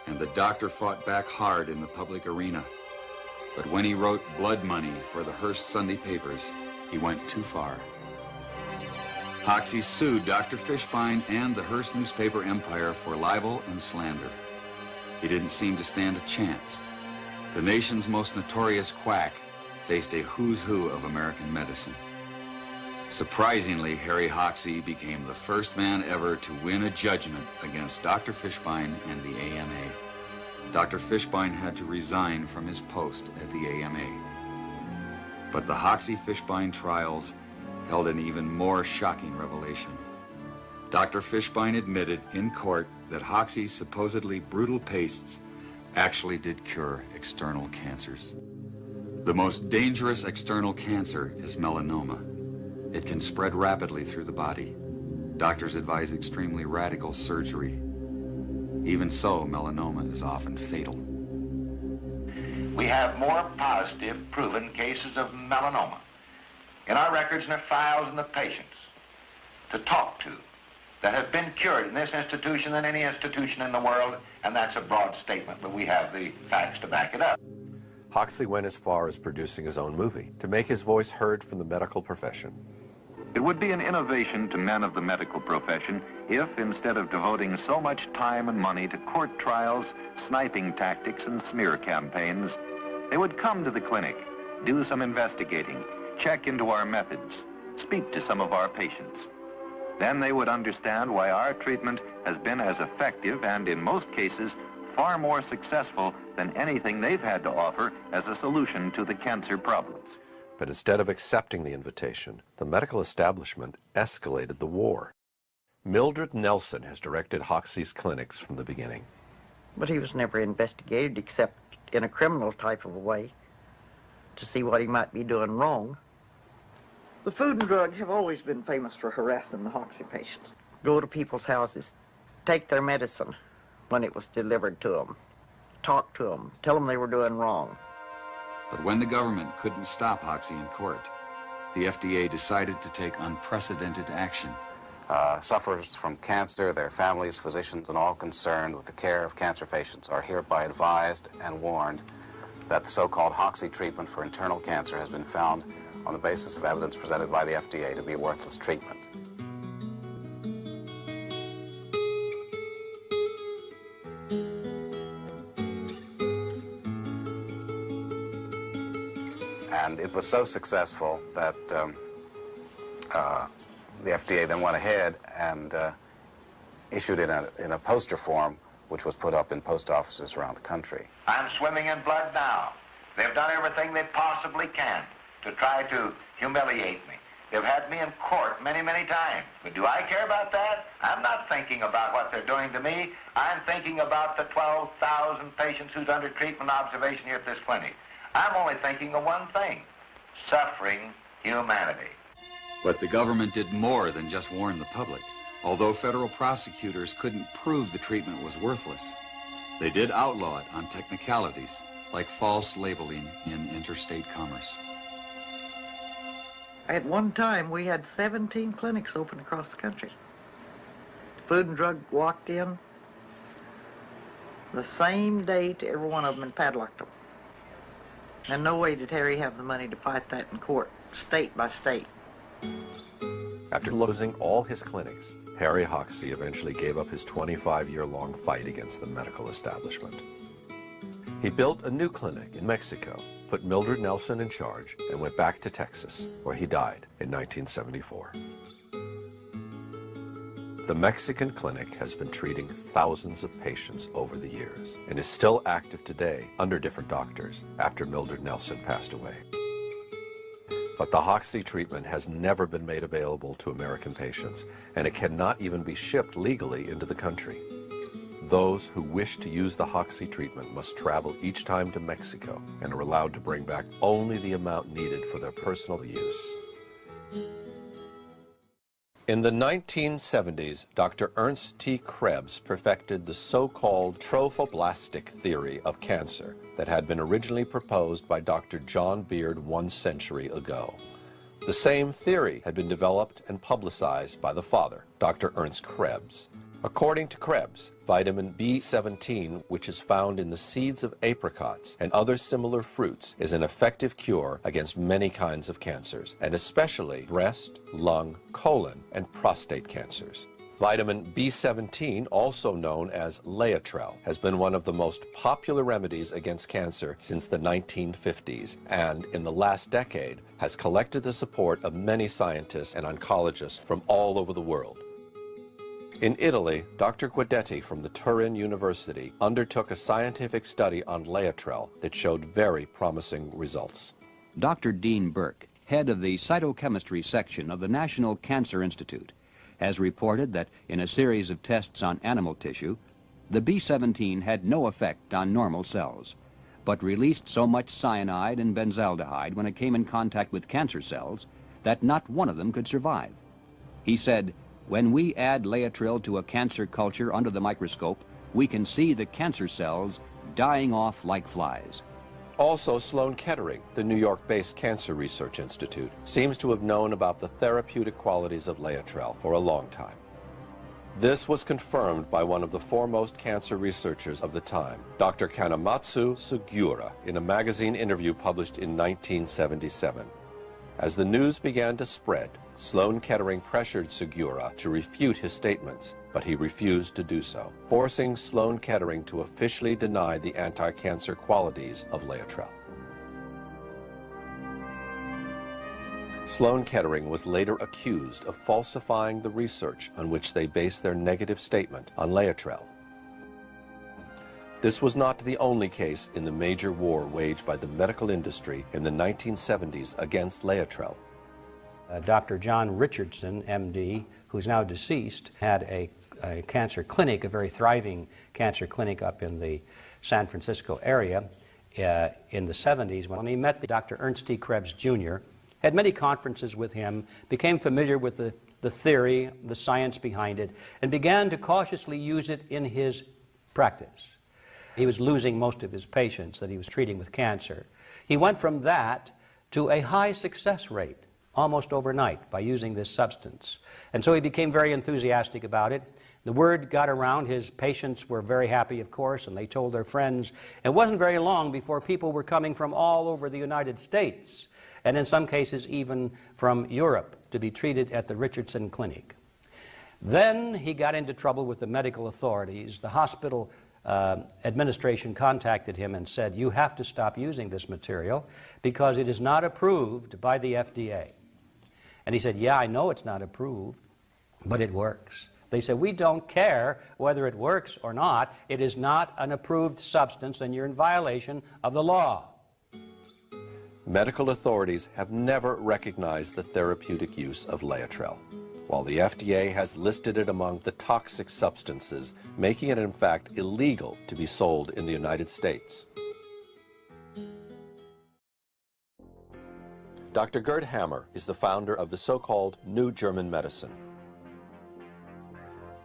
and the doctor fought back hard in the public arena. But when he wrote blood money for the Hearst Sunday papers, he went too far. Hoxsey sued Dr. Fishbein and the Hearst newspaper empire for libel and slander. He didn't seem to stand a chance. The nation's most notorious quack faced a who's who of American medicine. Surprisingly, Harry Hoxsey became the first man ever to win a judgment against Dr. Fishbein and the AMA. Dr. Fishbein had to resign from his post at the AMA. But the Hoxsey-Fishbein trials held an even more shocking revelation. Dr. Fishbein admitted in court that Hoxsey's supposedly brutal pastes actually did cure external cancers. The most dangerous external cancer is melanoma. It can spread rapidly through the body. Doctors advise extremely radical surgery. Even so, melanoma is often fatal. We have more positive proven cases of melanoma in our records and our files and the patients to talk to that have been cured in this institution than any institution in the world, and that's a broad statement, but we have the facts to back it up. Hoxsey went as far as producing his own movie to make his voice heard from the medical profession. It would be an innovation to men of the medical profession if, instead of devoting so much time and money to court trials, sniping tactics, and smear campaigns, they would come to the clinic, do some investigating, check into our methods, speak to some of our patients. Then they would understand why our treatment has been as effective and, in most cases, far more successful than anything they've had to offer as a solution to the cancer problems. But instead of accepting the invitation, the medical establishment escalated the war. Mildred Nelson has directed Hoxsey's clinics from the beginning. But he was never investigated except in a criminal type of a way to see what he might be doing wrong. The Food and Drug have always been famous for harassing the Hoxsey patients. Go to people's houses, take their medicine when it was delivered to them, talk to them, tell them they were doing wrong. But when the government couldn't stop Hoxsey in court, the FDA decided to take unprecedented action. Sufferers from cancer, their families, physicians, and all concerned with the care of cancer patients are hereby advised and warned that the so-called Hoxsey treatment for internal cancer has been found on the basis of evidence presented by the FDA to be a worthless treatment. And it was so successful that the FDA then went ahead and issued it in a poster form, which was put up in post offices around the country. I'm swimming in blood now. They've done everything they possibly can to try to humiliate me. They've had me in court many, many times. But do I care about that? I'm not thinking about what they're doing to me. I'm thinking about the 12,000 patients who's under treatment observation here at this clinic. I'm only thinking of one thing: suffering humanity. But the government did more than just warn the public. Although federal prosecutors couldn't prove the treatment was worthless, they did outlaw it on technicalities like false labeling in interstate commerce. At one time, we had 17 clinics open across the country. Food and Drug walked in the same day to every one of them and padlocked them. And no way did Harry have the money to fight that in court, state by state. After losing all his clinics, Harry Hoxsey eventually gave up his 25-year-long fight against the medical establishment. He built a new clinic in Mexico, put Mildred Nelson in charge, and went back to Texas, where he died in 1974. The Mexican clinic has been treating thousands of patients over the years and is still active today under different doctors after Mildred Nelson passed away. But the Hoxsey treatment has never been made available to American patients, and it cannot even be shipped legally into the country. Those who wish to use the Hoxsey treatment must travel each time to Mexico and are allowed to bring back only the amount needed for their personal use. In the 1970s, Dr. Ernst T. Krebs perfected the so-called trophoblastic theory of cancer that had been originally proposed by Dr. John Beard 1 century ago. The same theory had been developed and publicized by the father, Dr. Ernst Krebs. According to Krebs, vitamin B17, which is found in the seeds of apricots and other similar fruits, is an effective cure against many kinds of cancers, and especially breast, lung, colon, and prostate cancers. Vitamin B17, also known as Laetrile, has been one of the most popular remedies against cancer since the 1950s, and in the last decade has collected the support of many scientists and oncologists from all over the world. In Italy, Dr. Guidetti from the Turin University undertook a scientific study on Laetrile that showed very promising results. Dr. Dean Burke, head of the cytochemistry section of the National Cancer Institute, has reported that in a series of tests on animal tissue, the B17 had no effect on normal cells, but released so much cyanide and benzaldehyde when it came in contact with cancer cells that not one of them could survive. He said, "When we add Laetrile to a cancer culture under the microscope, we can see the cancer cells dying off like flies." Also, Sloan Kettering, the New York-based Cancer Research Institute, seems to have known about the therapeutic qualities of Laetrile for a long time. This was confirmed by one of the foremost cancer researchers of the time, Dr. Kanematsu Sugiura, in a magazine interview published in 1977. As the news began to spread, Sloan Kettering pressured Sugiura to refute his statements, but he refused to do so, forcing Sloan Kettering to officially deny the anti-cancer qualities of Laetrile. Sloan Kettering was later accused of falsifying the research on which they based their negative statement on Laetrile. This was not the only case in the major war waged by the medical industry in the 1970s against Laetrile. Dr. John Richardson, MD, who's now deceased, had a cancer clinic, a very thriving cancer clinic up in the San Francisco area in the 70s when he met Dr. Ernst T. Krebs Jr., had many conferences with him, became familiar with the theory, the science behind it, and began to cautiously use it in his practice. He was losing most of his patients that he was treating with cancer. He went from that to a high success rate almost overnight by using this substance. And so he became very enthusiastic about it. The word got around. His patients were very happy, of course, and they told their friends. It wasn't very long before people were coming from all over the United States, and in some cases even from Europe, to be treated at the Richardson Clinic. Then he got into trouble with the medical authorities. The hospital administration contacted him and said, "You have to stop using this material because it is not approved by the FDA." And he said, "Yeah, I know it's not approved, but it works." They said, "We don't care whether it works or not. It is not an approved substance and you're in violation of the law." Medical authorities have never recognized the therapeutic use of Laetrile, while the FDA has listed it among the toxic substances, making it in fact illegal to be sold in the United States. Dr. Gerd Hammer is the founder of the so-called New German Medicine.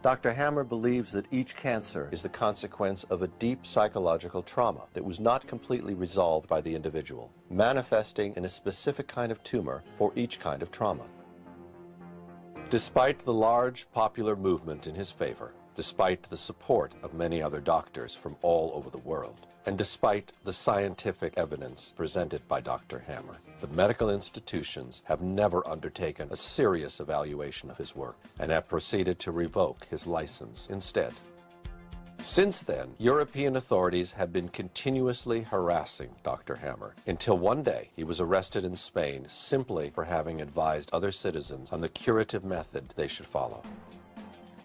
Dr. Hammer believes that each cancer is the consequence of a deep psychological trauma that was not completely resolved by the individual, manifesting in a specific kind of tumor for each kind of trauma. Despite the large popular movement in his favor, despite the support of many other doctors from all over the world, and despite the scientific evidence presented by Dr. Hammer, the medical institutions have never undertaken a serious evaluation of his work and have proceeded to revoke his license instead. Since then, European authorities have been continuously harassing Dr. Hammer until one day he was arrested in Spain simply for having advised other citizens on the curative method they should follow.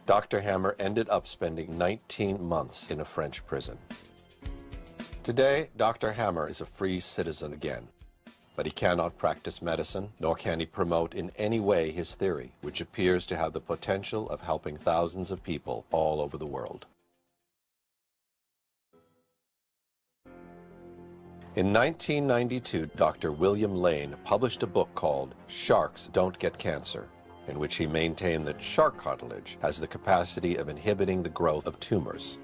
Dr. Hammer ended up spending 19 months in a French prison. Today, Dr. Hammer is a free citizen again, but he cannot practice medicine, nor can he promote in any way his theory, which appears to have the potential of helping thousands of people all over the world. In 1992, Dr. William Lane published a book called Sharks Don't Get Cancer, in which he maintained that shark cartilage has the capacity of inhibiting the growth of tumors.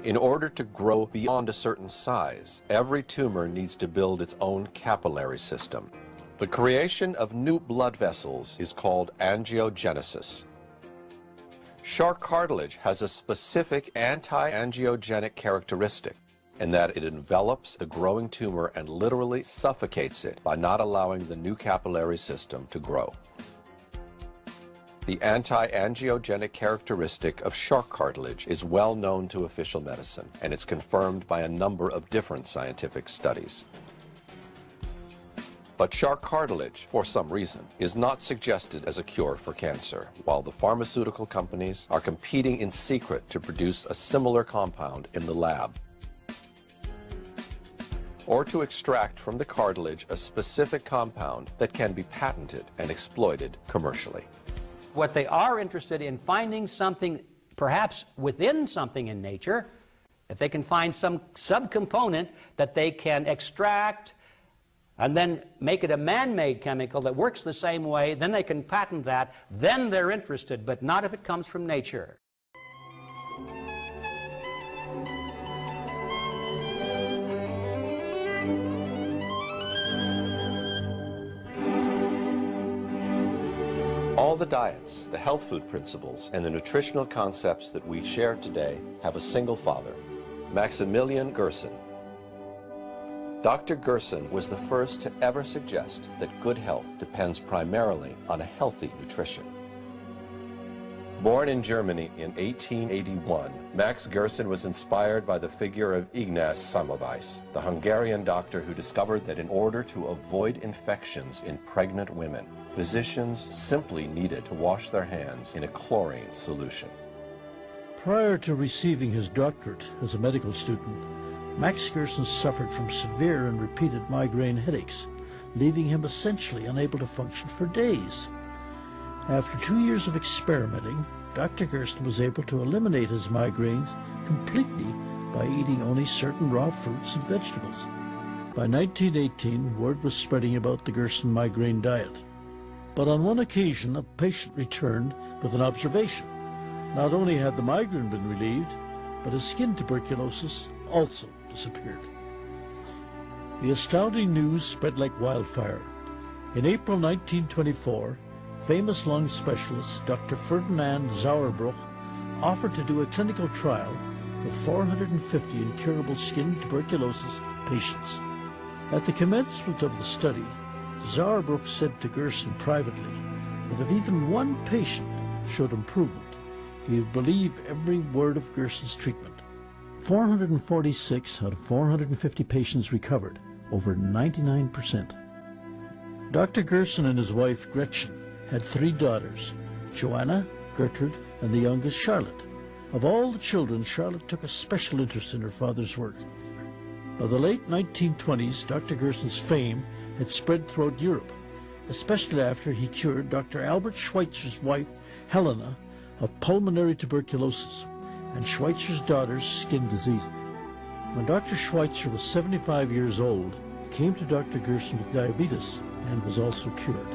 In order to grow beyond a certain size, every tumor needs to build its own capillary system. The creation of new blood vessels is called angiogenesis. Shark cartilage has a specific anti-angiogenic characteristic in that it envelops the growing tumor and literally suffocates it by not allowing the new capillary system to grow. The anti-angiogenic characteristic of shark cartilage is well known to official medicine, and it's confirmed by a number of different scientific studies. But shark cartilage, for some reason, is not suggested as a cure for cancer, while the pharmaceutical companies are competing in secret to produce a similar compound in the lab, or to extract from the cartilage a specific compound that can be patented and exploited commercially. What they are interested in finding something, perhaps within something in nature, if they can find some subcomponent that they can extract and then make it a man-made chemical that works the same way, then they can patent that, then they're interested, but not if it comes from nature. All the diets, the health food principles, and the nutritional concepts that we share today have a single father, Maximilian Gerson. Dr. Gerson was the first to ever suggest that good health depends primarily on a healthy nutrition. Born in Germany in 1881, Max Gerson was inspired by the figure of Ignaz Semmelweis, the Hungarian doctor who discovered that in order to avoid infections in pregnant women, physicians simply needed to wash their hands in a chlorine solution. Prior to receiving his doctorate as a medical student, Max Gerson suffered from severe and repeated migraine headaches, leaving him essentially unable to function for days. After 2 years of experimenting, Dr. Gerson was able to eliminate his migraines completely by eating only certain raw fruits and vegetables. By 1918, word was spreading about the Gerson migraine diet. But on one occasion, a patient returned with an observation. Not only had the migraine been relieved, but his skin tuberculosis also disappeared. The astounding news spread like wildfire. In April 1924, famous lung specialist Dr. Ferdinand Sauerbruch offered to do a clinical trial with 450 incurable skin tuberculosis patients. At the commencement of the study, Sauerbruch said to Gerson privately that if even one patient showed improvement, he would believe every word of Gerson's treatment. 446 out of 450 patients recovered, over 99%. Dr. Gerson and his wife Gretchen had 3 daughters, Joanna, Gertrude, and the youngest, Charlotte. Of all the children, Charlotte took a special interest in her father's work. By the late 1920s, Dr. Gerson's fame had spread throughout Europe, especially after he cured Dr. Albert Schweitzer's wife, Helena, of pulmonary tuberculosis and Schweitzer's daughter's skin disease. When Dr. Schweitzer was 75 years old, he came to Dr. Gerson with diabetes and was also cured.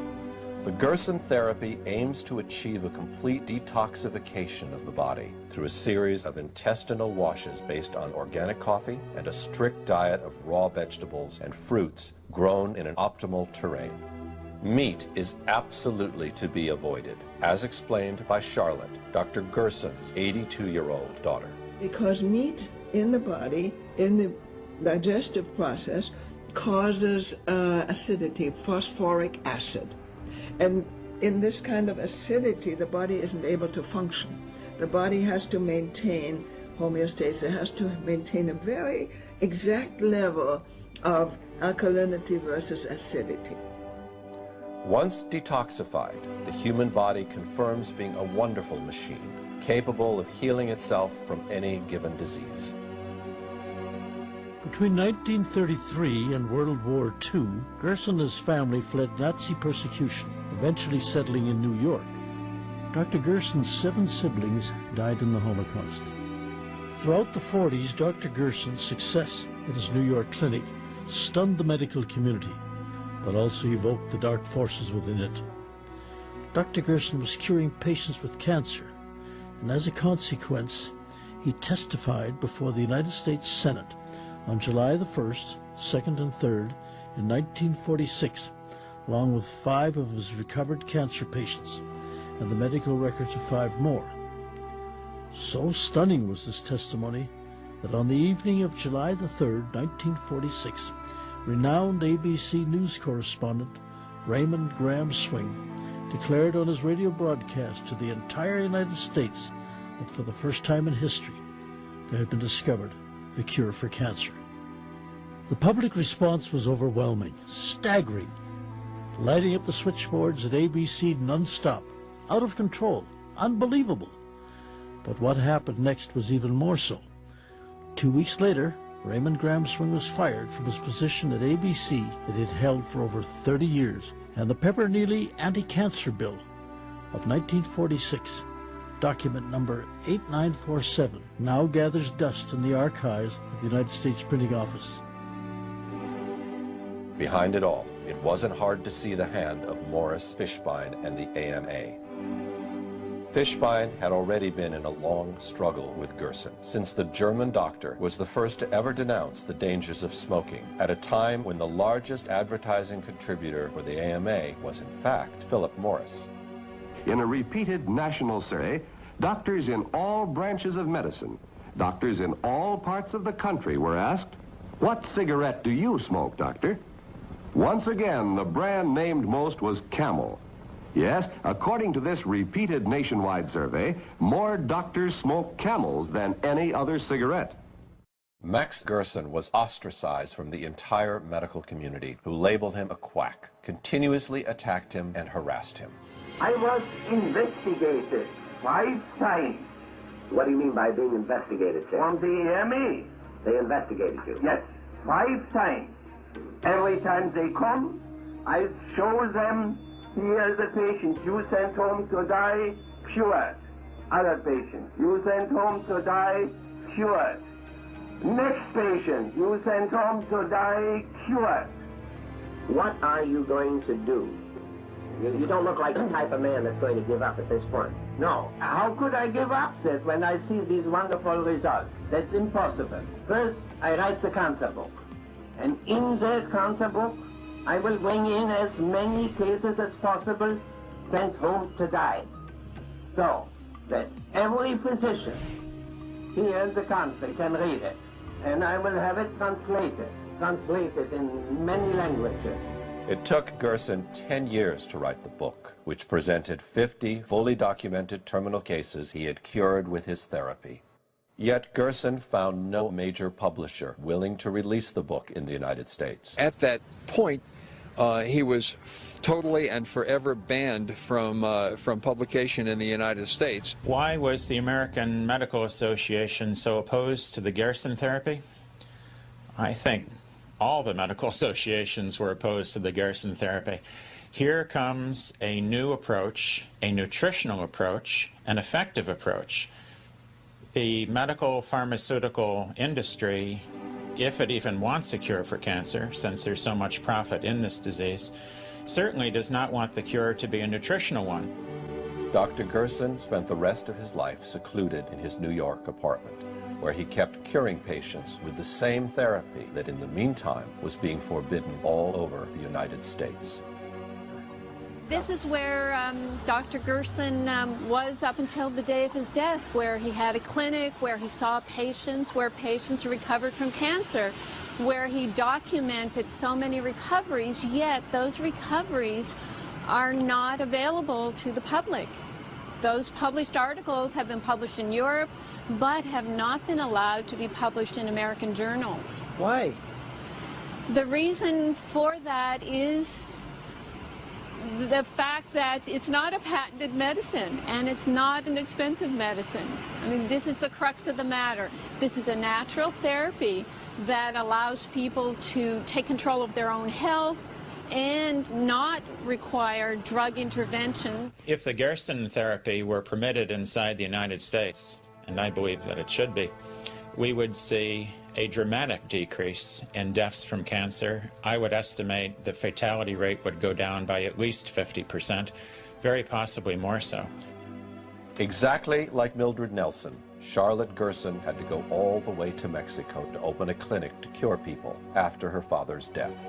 The Gerson therapy aims to achieve a complete detoxification of the body through a series of intestinal washes based on organic coffee and a strict diet of raw vegetables and fruits grown in an optimal terrain. Meat is absolutely to be avoided, as explained by Charlotte, Dr. Gerson's 82-year-old daughter. Because meat in the body, in the digestive process, causes acidity, phosphoric acid. And in this kind of acidity, the body isn't able to function. The body has to maintain homeostasis. It has to maintain a very exact level of alkalinity versus acidity. Once detoxified, the human body confirms being a wonderful machine, capable of healing itself from any given disease. Between 1933 and World War II, Gerson and his family fled Nazi persecution, eventually settling in New York. Dr. Gerson's 7 siblings died in the Holocaust. Throughout the 40s, Dr. Gerson's success at his New York clinic stunned the medical community, but also evoked the dark forces within it. Dr. Gerson was curing patients with cancer, and as a consequence, he testified before the United States Senate on July the 1st, 2nd, and 3rd in 1946, along with 5 of his recovered cancer patients and the medical records of 5 more. So stunning was this testimony that on the evening of July the 3rd, 1946, renowned ABC News correspondent Raymond Graham Swing declared on his radio broadcast to the entire United States that for the first time in history there had been discovered a cure for cancer. The public response was overwhelming, staggering, lighting up the switchboards at ABC non-stop, out of control, unbelievable. But what happened next was even more so. 2 weeks later, Raymond Gramswing was fired from his position at ABC that he had held for over 30 years, and the Pepper-Neely Anti-Cancer Bill of 1946, document number 8947, now gathers dust in the archives of the United States Printing Office. Behind it all, it wasn't hard to see the hand of Morris Fishbein and the AMA. Fishbein had already been in a long struggle with Gerson, since the German doctor was the first to ever denounce the dangers of smoking, at a time when the largest advertising contributor for the AMA was in fact Philip Morris. In a repeated national survey, doctors in all branches of medicine, doctors in all parts of the country were asked, "What cigarette do you smoke, doctor?" Once again, the brand named most was Camel. Yes, according to this repeated nationwide survey, more doctors smoke Camels than any other cigarette. Max Gerson was ostracized from the entire medical community, who labeled him a quack, continuously attacked him and harassed him. I was investigated 5 times. What do you mean by being investigated, sir? From the AMA. They investigated you? Yes, 5 times. Every time they come, I show them, here the patient you sent home to die, cured. Other patient, you sent home to die, cured. Next patient, you sent home to die, cured. What are you going to do? You don't look like the type of man that's going to give up at this point. No. How could I give up, sir, when I see these wonderful results? That's impossible. First, I write the cancer book. And in that cancer book, I will bring in as many cases as possible sent home to die. So that every physician here in the country can read it. And I will have it translated in many languages. It took Gerson 10 years to write the book, which presented 50 fully documented terminal cases he had cured with his therapy. Yet Gerson found no major publisher willing to release the book in the United States. At that point, he was totally and forever banned from publication in the United States. Why was the American Medical Association so opposed to the Gerson therapy? I think all the medical associations were opposed to the Gerson therapy. Here comes a new approach, a nutritional approach, an effective approach. The medical pharmaceutical industry, if it even wants a cure for cancer, since there's so much profit in this disease, certainly does not want the cure to be a nutritional one. Dr. Gerson spent the rest of his life secluded in his New York apartment, where he kept curing patients with the same therapy that in the meantime was being forbidden all over the United States. This is where Dr. Gerson was up until the day of his death, where he had a clinic, where he saw patients, where patients recovered from cancer, where he documented so many recoveries, yet those recoveries are not available to the public. Those published articles have been published in Europe, but have not been allowed to be published in American journals. Why? The reason for that is the fact that it's not a patented medicine, and it's not an expensive medicine. I mean, this is the crux of the matter. This is a natural therapy that allows people to take control of their own health and not require drug intervention. If the Gerson therapy were permitted inside the United States, and I believe that it should be, we would see a dramatic decrease in deaths from cancer. I would estimate the fatality rate would go down by at least 50%, very possibly more so. Exactly like Mildred Nelson, Charlotte Gerson had to go all the way to Mexico to open a clinic to cure people after her father's death.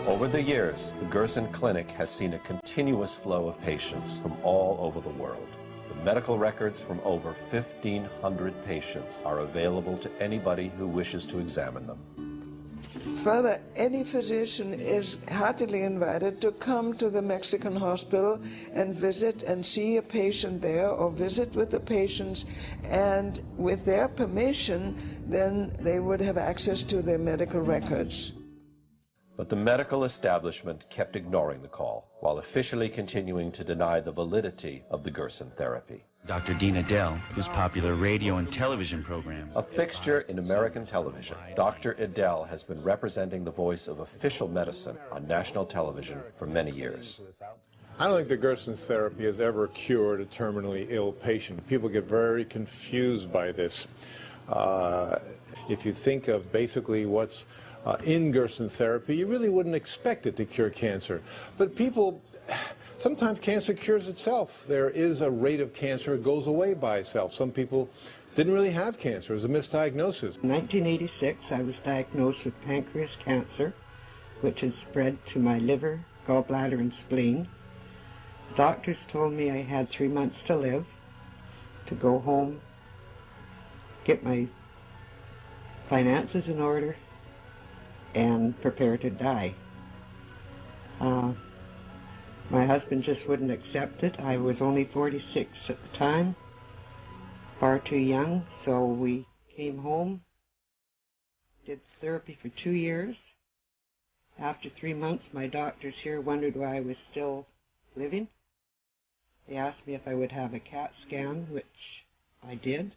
Over the years, the Gerson Clinic has seen a continuous flow of patients from all over the world. The medical records from over 1,500 patients are available to anybody who wishes to examine them. Further, any physician is heartily invited to come to the Mexican hospital and visit and see a patient there, or visit with the patients, and with their permission, then they would have access to their medical records. But the medical establishment kept ignoring the call, while officially continuing to deny the validity of the Gerson therapy. Dr. Dean Adele, whose popular radio and television programs... A fixture in American television, Dr. Adele has been representing the voice of official medicine on national television for many years. I don't think the Gerson therapy has ever cured a terminally ill patient. People get very confused by this. If you think of basically what's in Gerson therapy, you really wouldn't expect it to cure cancer. But people, sometimes cancer cures itself. There is a rate of cancer that goes away by itself. Some people didn't really have cancer. It was a misdiagnosis. In 1986, I was diagnosed with pancreas cancer, which has spread to my liver, gallbladder, and spleen. The doctors told me I had 3 months to live, to go home, get my finances in order, and prepare to die. My husband just wouldn't accept it. I was only 46 at the time, far too young, so we came home, did therapy for 2 years. After 3 months, my doctors here wondered why I was still living. They asked me if I would have a CAT scan, which I did.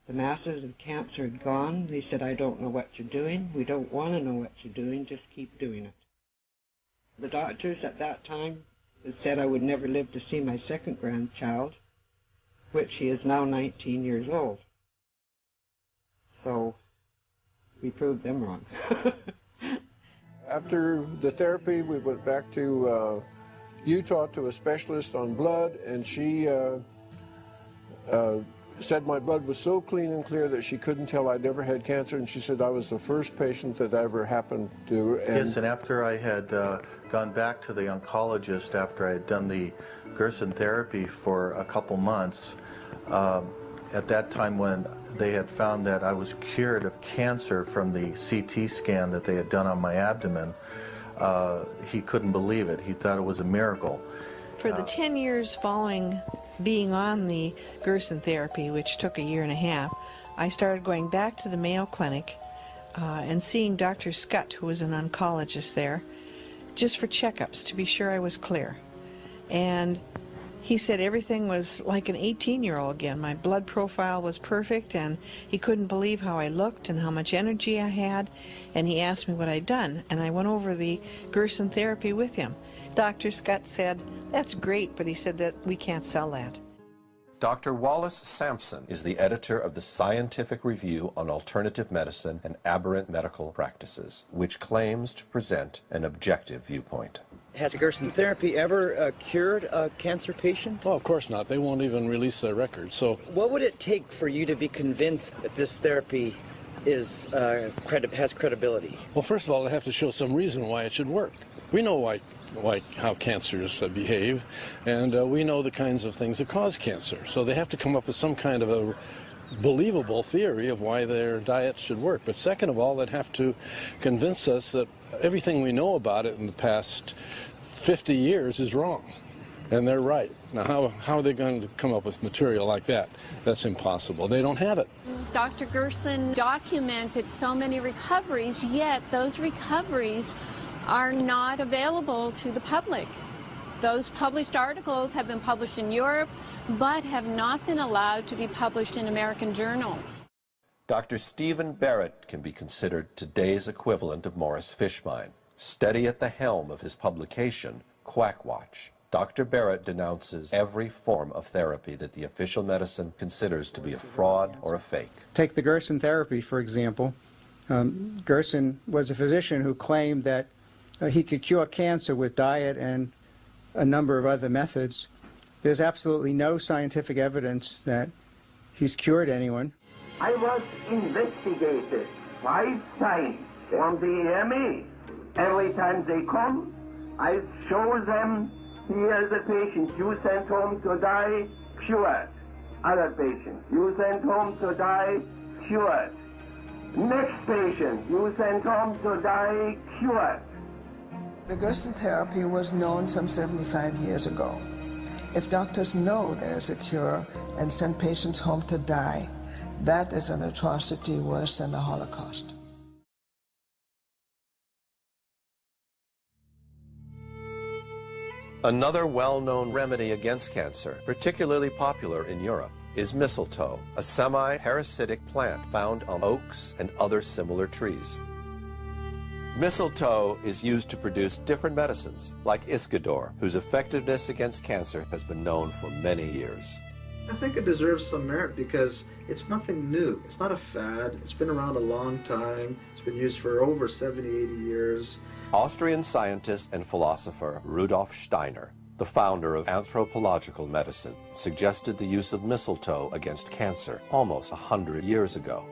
The masses of cancer had gone. They said, I don't know what you're doing. We don't want to know what you're doing. Just keep doing it. The doctors at that time had said I would never live to see my second grandchild, which he is now 19 years old. So we proved them wrong. After the therapy, we went back to Utah to a specialist on blood, and she said my blood was so clean and clear that she couldn't tell I'd ever had cancer, and she said I was the first patient that ever happened to. Yes, and after I had gone back to the oncologist after I had done the Gerson therapy for a couple months, at that time when they had found that I was cured of cancer from the CT scan that they had done on my abdomen, he couldn't believe it. He thought it was a miracle. For the 10 years following being on the Gerson therapy, which took 1.5 years, I started going back to the Mayo Clinic and seeing Dr. Scott, who was an oncologist there, just for checkups to be sure I was clear. And he said everything was like an 18-year-old again. My blood profile was perfect, and he couldn't believe how I looked and how much energy I had, and he asked me what I'd done, and I went over the Gerson therapy with him. Dr. Scott said, that's great, but he said that we can't sell that. Dr. Wallace Sampson is the editor of the Scientific Review on Alternative Medicine and Aberrant Medical Practices, which claims to present an objective viewpoint. Has Gerson therapy ever cured a cancer patient? Oh, of course not. They won't even release their records. So, what would it take for you to be convinced that this therapy is has credibility? Well, first of all, they have to show some reason why it should work. We know how cancers behave, and we know the kinds of things that cause cancer. So they have to come up with some kind of a believable theory of why their diet should work. But second of all, they'd have to convince us that everything we know about it in the past 50 years is wrong, and they're right. Now, how are they going to come up with material like that? That's impossible. They don't have it. Dr. Gerson documented so many recoveries, yet those recoveries are not available to the public. Those published articles have been published in Europe, but have not been allowed to be published in American journals. Dr. Stephen Barrett can be considered today's equivalent of Morris Fishbein. Steady at the helm of his publication, Quackwatch, Dr. Barrett denounces every form of therapy that the official medicine considers to be a fraud or a fake. Take the Gerson therapy, for example. Gerson was a physician who claimed that he could cure cancer with diet and a number of other methods. There's absolutely no scientific evidence that he's cured anyone. I was investigated 5 times on the ME. Every time they come, I show them, here's a patient you sent home to die, cured. Other patient, you sent home to die, cured. Next patient, you sent home to die cured. The Gerson therapy was known some 75 years ago. If doctors know there's a cure and send patients home to die, that is an atrocity worse than the Holocaust. Another well-known remedy against cancer, particularly popular in Europe, is mistletoe, a semi-parasitic plant found on oaks and other similar trees. Mistletoe is used to produce different medicines, like Iscador, whose effectiveness against cancer has been known for many years. I think it deserves some merit because it's nothing new. It's not a fad. It's been around a long time. It's been used for over 70, 80 years. Austrian scientist and philosopher Rudolf Steiner, the founder of anthropological medicine, suggested the use of mistletoe against cancer almost 100 years ago.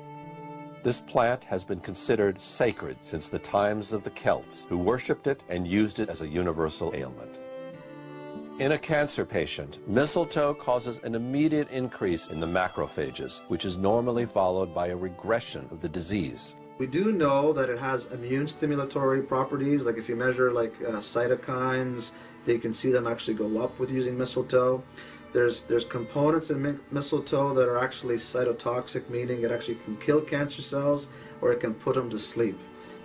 This plant has been considered sacred since the times of the Celts, who worshipped it and used it as a universal ailment. In a cancer patient, mistletoe causes an immediate increase in the macrophages, which is normally followed by a regression of the disease. We do know that it has immune stimulatory properties, like if you measure cytokines, you can see them actually go up with using mistletoe. There's components in mistletoe that are actually cytotoxic, meaning it actually can kill cancer cells or it can put them to sleep.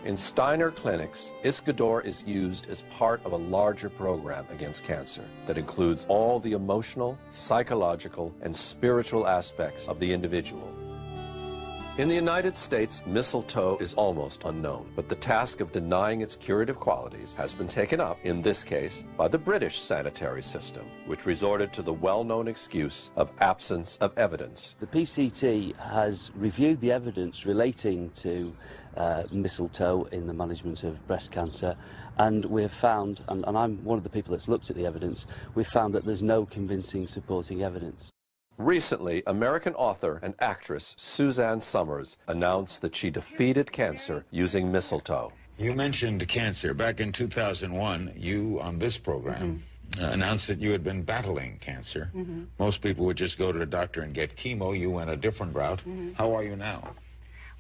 In Steiner clinics, Iscador is used as part of a larger program against cancer that includes all the emotional, psychological, and spiritual aspects of the individual. In the United States, mistletoe is almost unknown, but the task of denying its curative qualities has been taken up, in this case, by the British sanitary system, which resorted to the well-known excuse of absence of evidence. The PCT has reviewed the evidence relating to mistletoe in the management of breast cancer, and we have found, and I'm one of the people that's looked at the evidence, we've found that there's no convincing supporting evidence. Recently, American author and actress Suzanne Summers announced that she defeated cancer using mistletoe. You mentioned cancer. Back in 2001, you, on this program, announced that you had been battling cancer. Most people would just go to the doctor and get chemo. You went a different route. How are you now?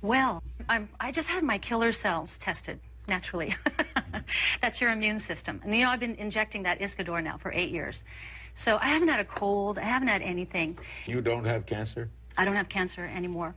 Well, I just had my killer cells tested, naturally. That's your immune system. And, I've been injecting that Iscador now for 8 years. So I haven't had a cold, I haven't had anything. You don't have cancer? I don't have cancer anymore.